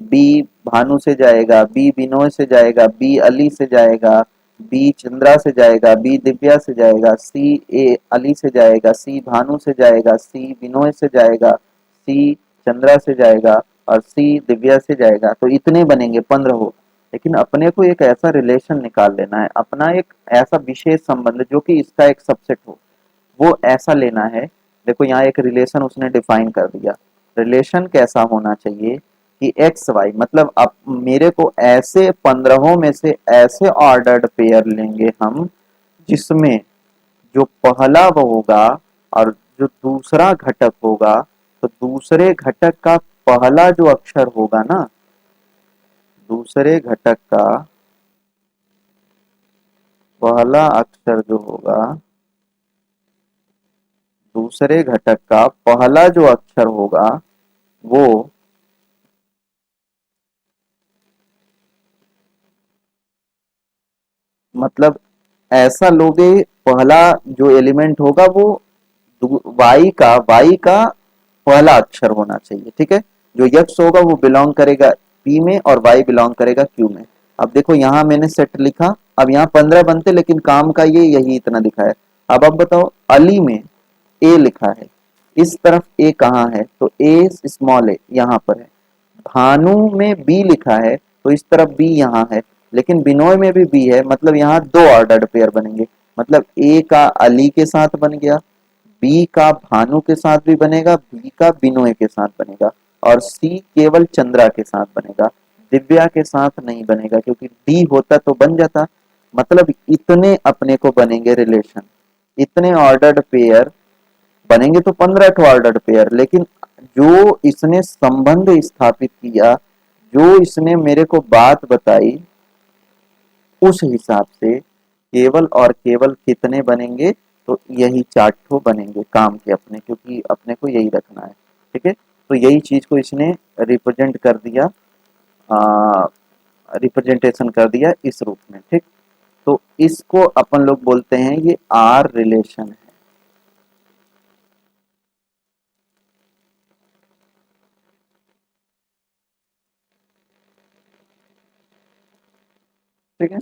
बी भानु से जाएगा, बी बिनोय से जाएगा, बी अली से जाएगा, बी चंद्रा से जाएगा, बी दिव्या से जाएगा, सी ए अली से जाएगा, सी भानु से जाएगा, सी बिनोय से जाएगा, सी चंद्रा से जाएगा और सी दिव्या से जाएगा। तो इतने बनेंगे 15 हो। लेकिन अपने को एक ऐसा रिलेशन निकाल लेना है, अपना एक ऐसा विशेष संबंध जो कि इसका एक सबसेट हो, वो ऐसा लेना है। देखो यहाँ एक रिलेशन उसने डिफाइन कर दिया। रिलेशन कैसा होना चाहिए कि एक्स वाई, मतलब अब मेरे को ऐसे 15 में से ऐसे ऑर्डर्ड पेयर लेंगे हम जिसमें जो पहला वो होगा और जो दूसरा घटक होगा, तो दूसरे घटक का पहला जो अक्षर होगा ना, दूसरे घटक का पहला अक्षर जो होगा, दूसरे घटक का पहला जो अक्षर होगा वो मतलब ऐसा लोगे, पहला जो एलिमेंट होगा वो वाई का पहला अक्षर होना चाहिए, ठीक है। जो यक्स होगा वो बिलोंग करेगा पी में और वाई बिलोंग करेगा क्यू में। अब देखो यहाँ मैंने सेट लिखा, अब यहाँ 15 बनते लेकिन काम का ये यही इतना दिखा है। अब बताओ, अली में ए लिखा है, इस तरफ ए कहाँ है? तो ए स्मॉल ए यहाँ पर है। भानु में बी लिखा है तो इस तरफ बी यहाँ है, लेकिन बिनोय में भी बी है, मतलब यहाँ दो ऑर्डर्ड पेयर बनेंगे। मतलब ए का अली के साथ बन गया, बी का भानु के साथ भी बनेगा, बी का बिनोय के साथ बनेगा, और सी केवल चंद्रा के साथ बनेगा, दिव्या के साथ नहीं बनेगा, क्योंकि डी होता तो बन जाता। मतलब इतने अपने को बनेंगे रिलेशन, इतने ऑर्डर्ड पेयर बनेंगे। तो 15 ठो ऑर्डर्ड पेयर, लेकिन जो इसने संबंध स्थापित किया, जो इसने मेरे को बात बताई, उस हिसाब से केवल और केवल कितने बनेंगे? तो यही 4 ठो बनेंगे काम के अपने, क्योंकि अपने को यही रखना है, ठीक है। तो यही चीज को इसने रिप्रेजेंट कर दिया, रिप्रेजेंटेशन कर दिया इस रूप में, ठीक। तो इसको अपन लोग बोलते हैं ये आर रिलेशन है, ठीक है।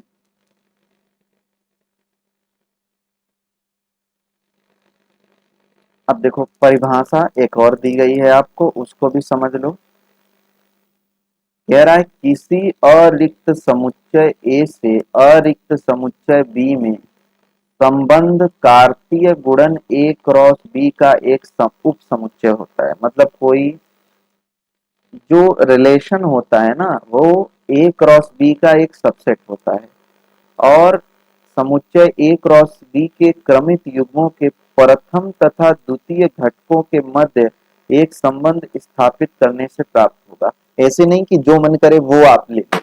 अब देखो परिभाषा एक और दी गई है आपको, उसको भी समझ लो। कह रहा है किसी अरिक्त समुच्चय ए से अरिक्त समुच्चय बी में संबंध कार्तीय गुणन ए क्रॉस बी का एक उप समुच्चय होता है। मतलब कोई जो रिलेशन होता है ना, वो ए क्रॉस बी का एक सबसेट होता है, और समुच्चय ए क्रॉस बी के क्रमित युग्मों के प्रथम तथा द्वितीय घटकों के मध्य एक संबंध स्थापित करने से प्राप्त होगा। ऐसे नहीं कि जो मन करे वो आप ले लो,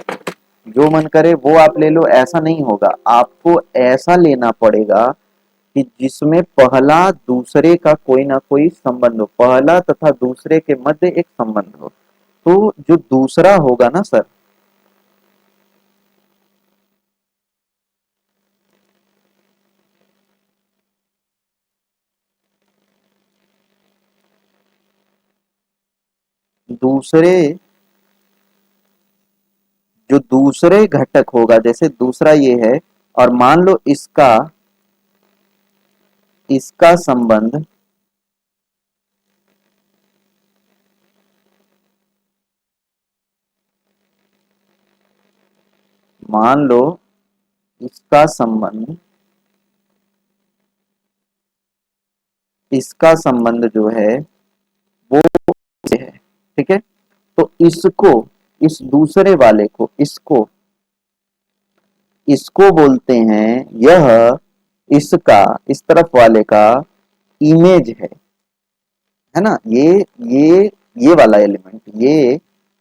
जो मन करे वो आप ले लो, ऐसा नहीं होगा। आपको ऐसा लेना पड़ेगा कि जिसमें पहला दूसरे का कोई ना कोई संबंध हो, पहला तथा दूसरे के मध्य एक संबंध हो। तो जो दूसरा होगा ना सर, दूसरे जो दूसरे घटक होगा, जैसे दूसरा ये है और मान लो इसका इसका संबंध, मान लो इसका संबंध, इसका संबंध जो है वो से है, ठीक है। तो इसको, इस दूसरे वाले को, इसको इसको बोलते हैं, यह इसका, इस तरफ वाले का इमेज है ना। ये वाला एलिमेंट,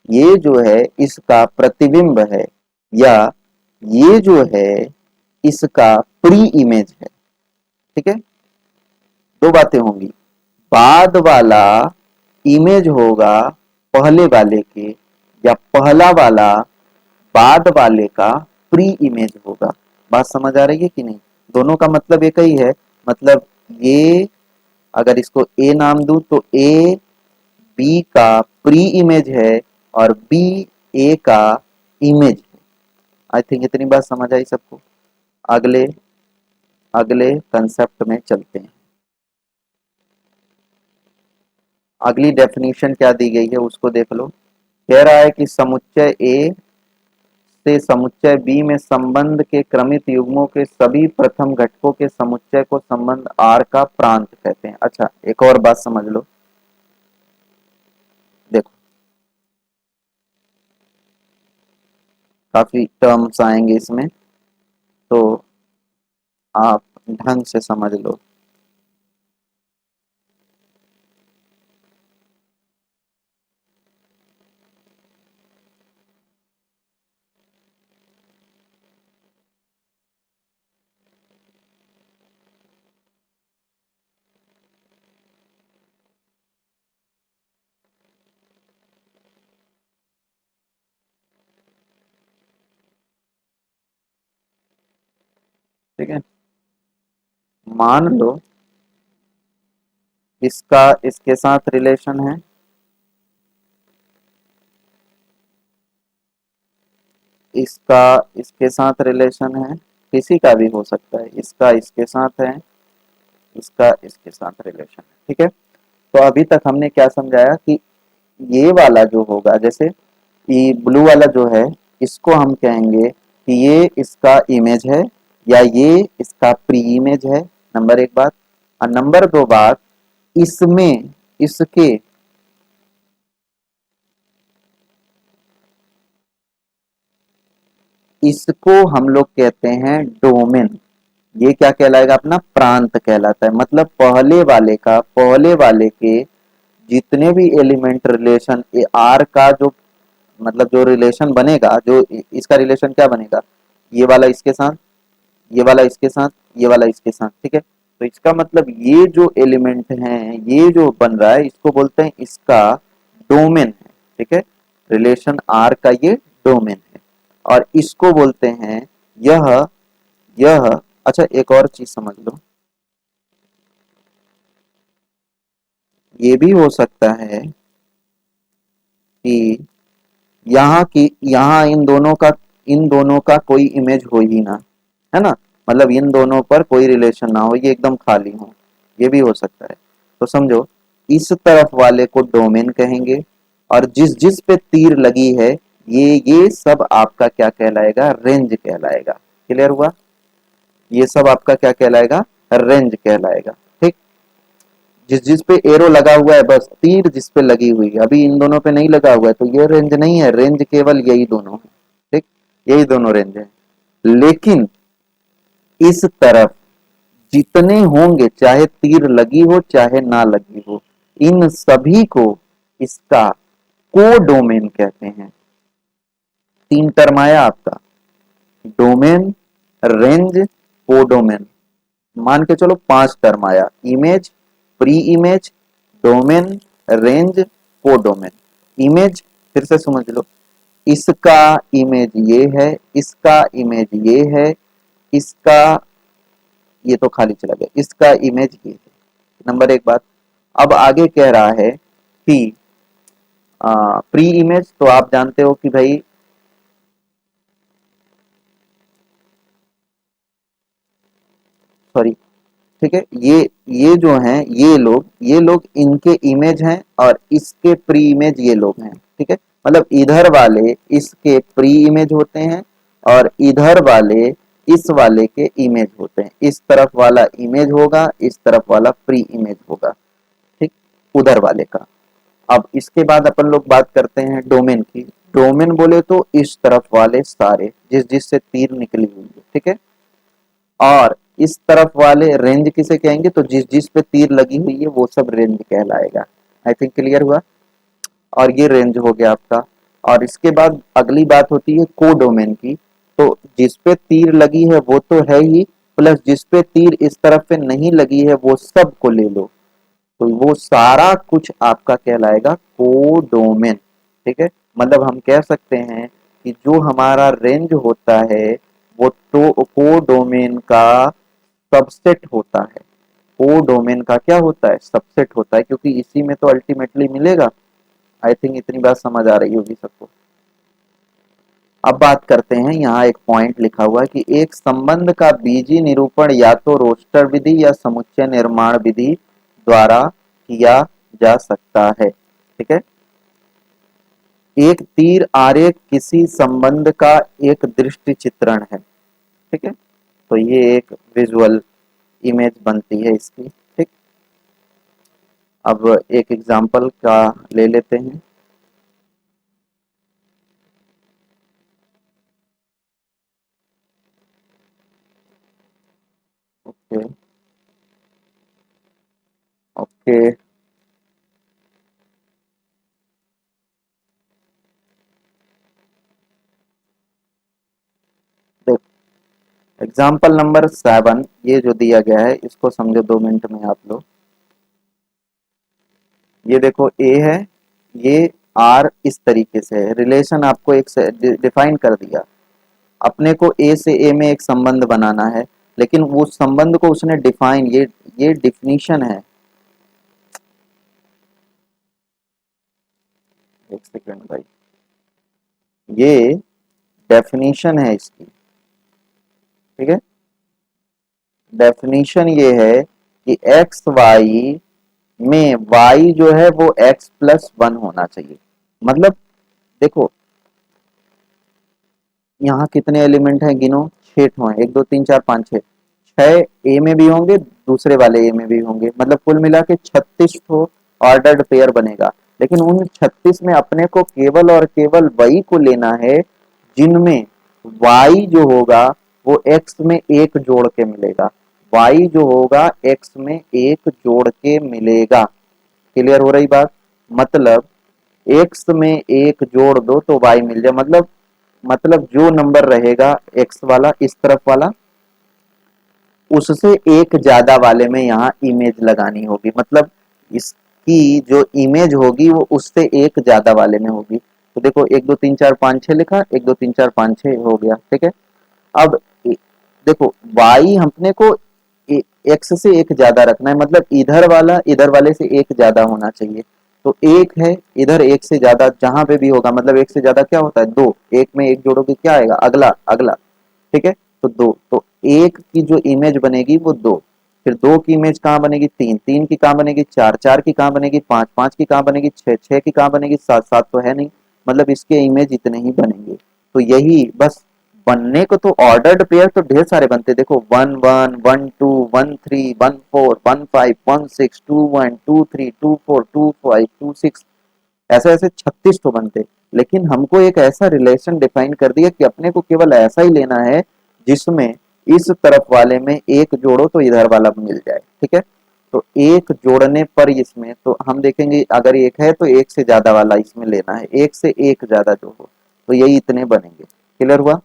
ये जो है इसका प्रतिबिंब है, या ये जो है इसका प्री इमेज है, ठीक है। दो बातें होंगी, बाद वाला इमेज होगा पहले वाले के, या पहला वाला बाद वाले का प्री इमेज होगा। बात समझ आ रही है कि नहीं? दोनों का मतलब एक ही है। मतलब ये, अगर इसको ए नाम दूं तो ए बी का प्री इमेज है और बी ए का इमेज है। आई थिंक इतनी बात समझ आई सबको। अगले अगले कंसेप्ट में चलते हैं। अगली डेफिनेशन क्या दी गई है उसको देख लो। कह रहा है कि समुच्चय ए से समुच्चय बी में संबंध के क्रमित युग्मों के सभी प्रथम घटकों के समुच्चय को संबंध आर का प्रांत कहते हैं। अच्छा, एक और बात समझ लो, देखो काफी टर्म्स आएंगे इसमें, तो आप ढंग से समझ लो। ठीक है, मान लो इसका इसके साथ रिलेशन है, इसका इसके साथ रिलेशन है, किसी का भी हो सकता है, इसका इसके साथ है, इसका इसके साथ रिलेशन है, ठीक है। तो अभी तक हमने क्या समझाया कि ये वाला जो होगा, जैसे ये ब्लू वाला जो है, इसको हम कहेंगे कि ये इसका इमेज है या ये इसका प्री इमेज है, नंबर एक बात। और नंबर दो बात, इसमें इसके इसको हम लोग कहते हैं डोमेन। ये क्या कहलाएगा? अपना प्रांत कहलाता है। मतलब पहले वाले के जितने भी एलिमेंट रिलेशन आर का जो, मतलब जो रिलेशन बनेगा, जो इसका रिलेशन क्या बनेगा, ये वाला इसके साथ, ये वाला इसके साथ, ये वाला इसके साथ, ठीक है। तो इसका मतलब ये जो एलिमेंट हैं, ये जो बन रहा है, इसको बोलते हैं इसका डोमेन है, ठीक है। रिलेशन आर का ये डोमेन है, और इसको बोलते हैं यह अच्छा, एक और चीज समझ लो, ये भी हो सकता है कि यहाँ इन दोनों का कोई इमेज हो ही ना, है ना। मतलब इन दोनों पर कोई रिलेशन ना हो, ये एकदम खाली हो, ये भी हो सकता है। तो समझो, इस तरफ वाले को डोमेन कहेंगे, और जिस जिस पे तीर लगी है, ये सब आपका क्या कहलाएगा? रेंज कहलाएगा। क्लियर हुआ? ये सब आपका क्या कहलाएगा? रेंज कहलाएगा, ठीक। जिस जिस पे एरो लगा हुआ है, बस तीर जिस पे लगी हुई है, अभी इन दोनों पे नहीं लगा हुआ है, तो ये रेंज नहीं है। रेंज केवल यही दोनों है, ठीक, यही दोनों रेंज है। लेकिन इस तरफ जितने होंगे, चाहे तीर लगी हो चाहे ना लगी हो, इन सभी को इसका कोडोमेन कहते हैं। तीन टर्म आया आपका, डोमेन, रेंज, कोडोमेन। मान के चलो 5 टर्म आया, image, pre image, domain, range, codomain. Image फिर से समझ लो, इसका इमेज ये है, इसका इमेज ये है, इसका, ये तो खाली चला गया, इसका इमेज ये है। नंबर एक बात। अब आगे कह रहा है कि प्री इमेज, तो आप जानते हो कि भाई सॉरी, ठीक है, ये जो हैं ये लोग इनके इमेज हैं और इसके प्री इमेज ये लोग हैं, ठीक है। मतलब इधर वाले इसके प्री इमेज होते हैं और इधर वाले इस वाले के इमेज होते हैं। इस तरफ वाला इमेज होगा, इस तरफ वाला प्री इमेज होगा, ठीक, उधर वाले का। अब इसके बाद अपन लोग बात करते हैं डोमेन की। डोमेन बोले तो इस तरफ वाले सारे जिस जिस से तीर निकली हुई है, ठीक है। और इस तरफ वाले रेंज किसे कहेंगे, तो जिस जिस पे तीर लगी हुई है वो सब रेंज कहलाएगा। आई थिंक क्लियर हुआ। और ये रेंज हो गया आपका। और इसके बाद अगली बात होती है कोडोमेन की। तो जिस पे तीर लगी है वो तो है ही, प्लस जिस पे तीर इस तरफ पे नहीं लगी है वो सब को ले लो, तो वो सारा कुछ आपका कहलाएगा कोडोमेन, ठीक है। मतलब हम कह सकते हैं कि जो हमारा रेंज होता है वो तो कोडोमेन का सबसेट होता है। कोडोमेन का क्या होता है, सबसेट होता है, क्योंकि इसी में तो अल्टीमेटली मिलेगा। आई थिंक इतनी बात समझ आ रही होगी सबको। अब बात करते हैं, यहाँ एक पॉइंट लिखा हुआ है कि एक संबंध का बीजी निरूपण या तो रोस्टर विधि या समुच्चय निर्माण विधि द्वारा किया जा सकता है, ठीक है। एक तीर आरेख किसी संबंध का एक दृष्टि चित्रण है, ठीक है। तो ये एक विजुअल इमेज बनती है इसकी, ठीक। अब एक एग्जांपल का ले लेते हैं। Okay okay. एग्जाम्पल नंबर 7 ये जो दिया गया है इसको समझो 2 मिनट में आप लोग। ये देखो ए है, ये आर इस तरीके से है, रिलेशन आपको एक डिफाइन कर दिया। अपने को ए से ए में एक संबंध बनाना है, लेकिन वो संबंध को उसने डिफाइन, ये डिफिनीशन है। एक सेकंड भाई, ये डेफिनीशन है इसकी, ठीक है। डेफिनीशन ये है कि एक्स वाई में y जो है वो x+1 होना चाहिए। मतलब देखो यहाँ कितने एलिमेंट हैं गिनो, 6 हैं, 1 2 3 4 5 6। 6 ए में भी होंगे, दूसरे वाले ए में भी होंगे, मतलब कुल मिला के 36 तो ऑर्डर्ड पेयर बनेगा। लेकिन उन 36 में अपने को केवल और केवल वही को लेना है जिनमें y जो होगा वो x में एक जोड़ के मिलेगा। y जो होगा x में एक जोड़ के मिलेगा। क्लियर हो रही बात। मतलब x में एक जोड़ दो तो y मिल जाए। मतलब जो नंबर रहेगा x वाला इस तरफ वाला, उससे एक ज्यादा वाले में यहाँ इमेज लगानी होगी। मतलब इसकी जो इमेज होगी वो उससे एक ज्यादा वाले में होगी। तो देखो 1 2 3 4 5 6 लिखा, 1 2 3 4 5 6 हो गया, ठीक है। अब देखो y हमने को एक्स से एक ज्यादा रखना है, मतलब इधर वाले से एक ज्यादा होना चाहिए। तो एक है, इधर एक से ज्यादा जहां पे भी होगा, मतलब एक से ज्यादा क्या होता है, दो। एक में एक जोड़ोगे क्या आएगा, अगला अगला, ठीक है। तो दो, तो एक की जो इमेज बनेगी वो दो, फिर दो की इमेज कहाँ बनेगी, तीन, तीन की कहाँ बनेगी, चार, चार की कहाँ बनेगी, पांच, पांच की कहाँ बनेगी, छह, छह की कहाँ बनेगी, सात, सात तो है नहीं, मतलब इसके इमेज इतने ही बनेंगे। तो यही बस, बनने को तो ऑर्डर्ड पेयर तो ढेर सारे बनते, देखो 1 1 1 2 1 3 1 4 1 5 1 6 2 1 2 3 2 4 2 5 2 6, ऐसे ऐसे 36 तो बनते। लेकिन हमको एक ऐसा रिलेशन डिफाइन कर दिया कि अपने को केवल ऐसा ही लेना है जिसमें इस तरफ वाले में एक जोड़ो तो इधर वाला मिल जाए, ठीक है। तो एक जोड़ने पर इसमें तो हम देखेंगे अगर एक है तो एक से ज्यादा वाला इसमें लेना है, एक से एक ज्यादा जो हो, तो यही इतने बनेंगे। क्लियर हुआ।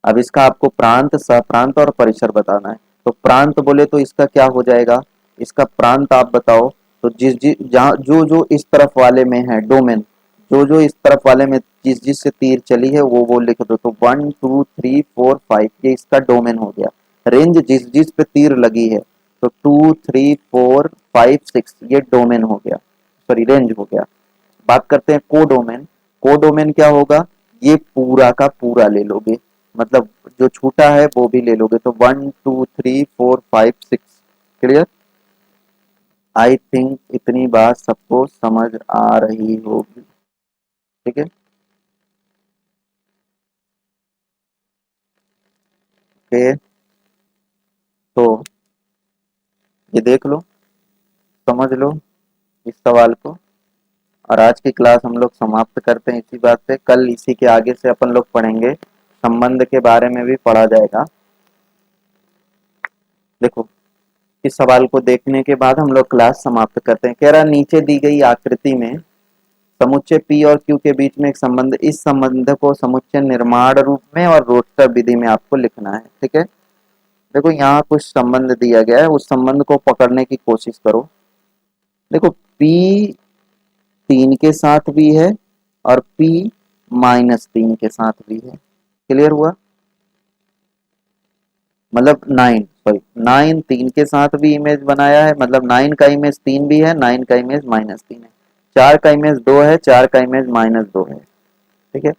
अब इसका आपको प्रांत, सप्रांत और परिसर बताना है। तो प्रांत बोले तो इसका क्या हो जाएगा, इसका प्रांत आप बताओ। तो जिस जिस जहाँ जो जो इस तरफ वाले में है डोमेन, जो जो इस तरफ वाले में जिस जिस से तीर चली है वो लिख दो। तो 1 2 3 4 5 ये इसका डोमेन हो गया। रेंज जिस जिस पे तीर लगी है, तो 2 3 4 5 6 ये डोमेन हो गया, सॉरी रेंज हो गया। बात करते हैं कोडोमेन। कोडोमेन क्या होगा, ये पूरा का पूरा ले लोगे, मतलब जो छूटा है वो भी ले लोगे। तो 1 2 3 4 5 6 क्लियर। आई थिंक इतनी बात सबको समझ आ रही होगी, ठीक है। ओके, तो ये देख लो, समझ लो इस सवाल को। और आज की क्लास हम लोग समाप्त करते हैं इसी बात से। कल इसी के आगे से अपन लोग पढ़ेंगे, संबंध के बारे में भी पढ़ा जाएगा। देखो, इस सवाल को देखने के बाद हम लोग क्लास समाप्त करते हैं। कह रहा नीचे दी गई आकृति में समुच्चय P और Q के बीच में एक संबंध, इस संबंध को समुच्चय निर्माण रूप में और रोस्टर विधि में आपको लिखना है, ठीक है। देखो यहाँ कुछ संबंध दिया गया है, उस संबंध को पकड़ने की कोशिश करो। देखो P 3 के साथ भी है और P -3 के साथ भी है। क्लियर हुआ, मतलब 9, सॉरी 9 3 के साथ भी इमेज बनाया है, मतलब 9 का इमेज 3 भी है, 9 का इमेज -3 है, 4 का इमेज 2 है, 4 का इमेज -2 है, ठीक है।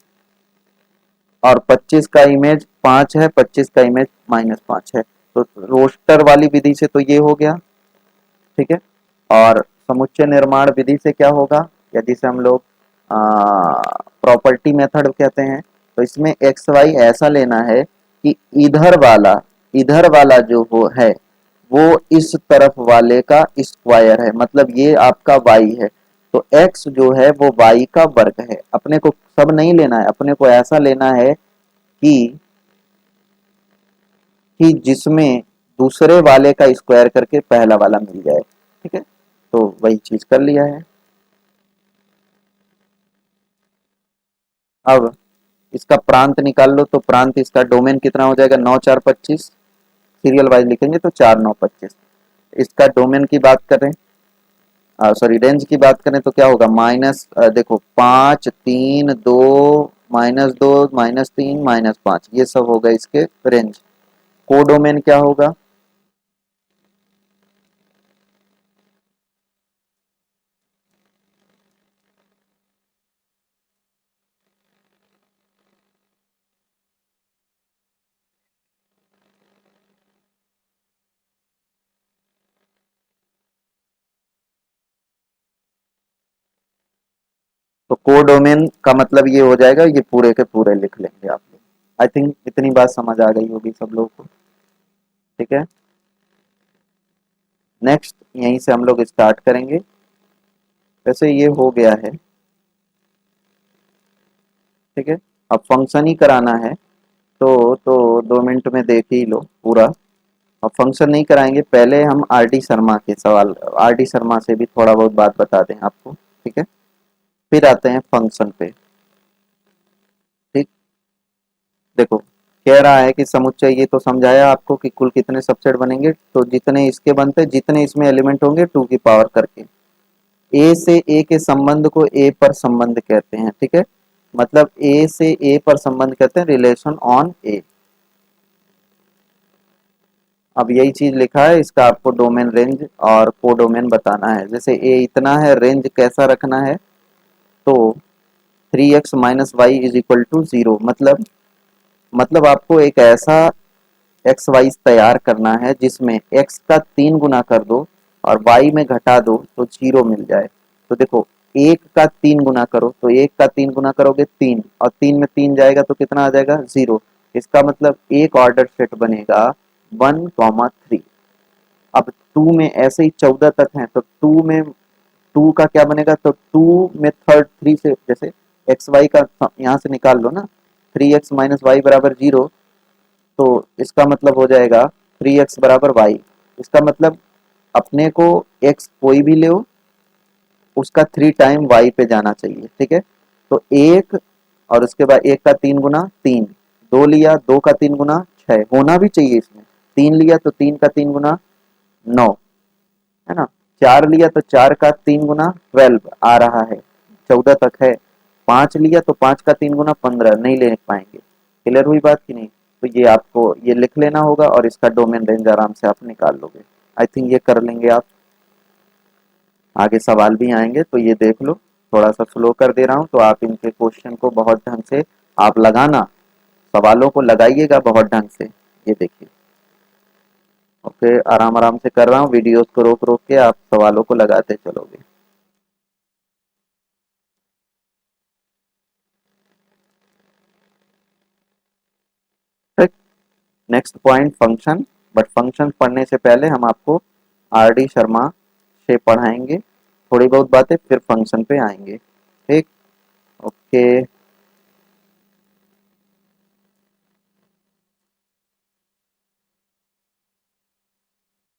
और 25 का इमेज 5 है, 25 का इमेज -5 है। तो रोस्टर वाली विधि से तो ये हो गया, ठीक है। और समुच्चय निर्माण विधि से क्या होगा, या जिसे हम लोग प्रॉपर्टी मेथड कहते हैं, तो इसमें एक्स वाई ऐसा लेना है कि इधर वाला जो वो है वो इस तरफ वाले का स्क्वायर है, मतलब ये आपका y है। तो x जो है वो y का वर्ग है। अपने को सब नहीं लेना है, अपने को ऐसा लेना है कि जिसमें दूसरे वाले का स्क्वायर करके पहला वाला मिल जाए, ठीक है। तो वही चीज कर लिया है। अब इसका प्रांत निकाल लो, तो प्रांत इसका डोमेन कितना हो जाएगा, 9 4 25, सीरियल वाइज लिखेंगे तो 4 9 25। इसका डोमेन की बात करें, सॉरी रेंज की बात करें तो क्या होगा, देखो 5 3 2 -2 -3 -5 ये सब होगा इसके रेंज। कोडोमेन क्या होगा, तो कोडोमेन का मतलब ये हो जाएगा, ये पूरे के पूरे लिख लेंगे आप लोग। आई थिंक इतनी बात समझ आ गई होगी सब लोगों को, ठीक है। नेक्स्ट यहीं से हम लोग स्टार्ट करेंगे। वैसे ये हो गया है, ठीक है। अब फंक्शन ही कराना है, तो 2 मिनट में देख ही लो पूरा। अब फंक्शन नहीं कराएंगे, पहले हम आर डी शर्मा के सवाल, आर डी शर्मा से भी थोड़ा बहुत बात बता दें आपको, ठीक है। फिर आते हैं फंक्शन पे, ठीक। देखो कह रहा है कि समुच्चय, ये तो समझाया आपको कि कुल कितने सबसेट बनेंगे, तो जितने इसके बनते जितने इसमें एलिमेंट होंगे 2 की पावर करके। ए से ए के संबंध को ए पर संबंध कहते हैं, ठीक है। मतलब ए से ए पर संबंध कहते हैं, रिलेशन ऑन ए। अब यही चीज लिखा है, इसका आपको डोमेन रेंज और कोडोमेन बताना है। जैसे ए इतना है, रेंज कैसा रखना है, तो 3x - y = 0, मतलब आपको एक ऐसा एक्स वाई तैयार करना है जिसमें x का 3 गुना कर दो और y में घटा दो तो 0 मिल जाए। तो देखो 1 का 3 गुना करो, तो 1 का 3 गुना करोगे 3, और 3 में 3 जाएगा तो कितना आ जाएगा, 0। इसका मतलब एक ऑर्डर सेट बनेगा 1 3। अब 2 में ऐसे ही 14 तक हैं, तो 2 में 2 का क्या बनेगा, तो 2 में थर्ड 3 से, जैसे एक्स वाई का यहाँ से निकाल लो ना, 3x - y = 0। तो इसका मतलब हो जाएगा 3x = y। इसका मतलब अपने को x कोई भी ले, उसका 3 टाइम y पे जाना चाहिए, ठीक है। तो एक, और उसके बाद 1 का 3 गुना 3, 2 लिया, 2 का 3 गुना 6 होना भी चाहिए इसमें। तीन लिया तो तीन का तीन गुना 9, है ना। चार लिया तो चार का तीन गुना 12 आ रहा है, 14 तक है। पांच लिया तो पांच का तीन गुना 15, नहीं ले पाएंगे। क्लियर हुई बात की नहीं। तो ये आपको ये लिख लेना होगा और इसका डोमेन रेंज आराम से आप निकाल लोगे। आई थिंक ये कर लेंगे आप। आगे सवाल भी आएंगे तो ये देख लो, थोड़ा सा स्लो कर दे रहा हूँ तो आप इनके क्वेश्चन को बहुत ढंग से आप लगाना, सवालों को लगाइएगा बहुत ढंग से। ये देखिए, ओके, आराम आराम से कर रहा हूँ, वीडियोस को रोक रोक के आप सवालों को लगाते चलोगे। Next point function. But function पढ़ने से पहले हम आपको आर डी शर्मा से पढ़ाएंगे थोड़ी बहुत बातें, फिर फंक्शन पे आएंगे। ठीक, ओके।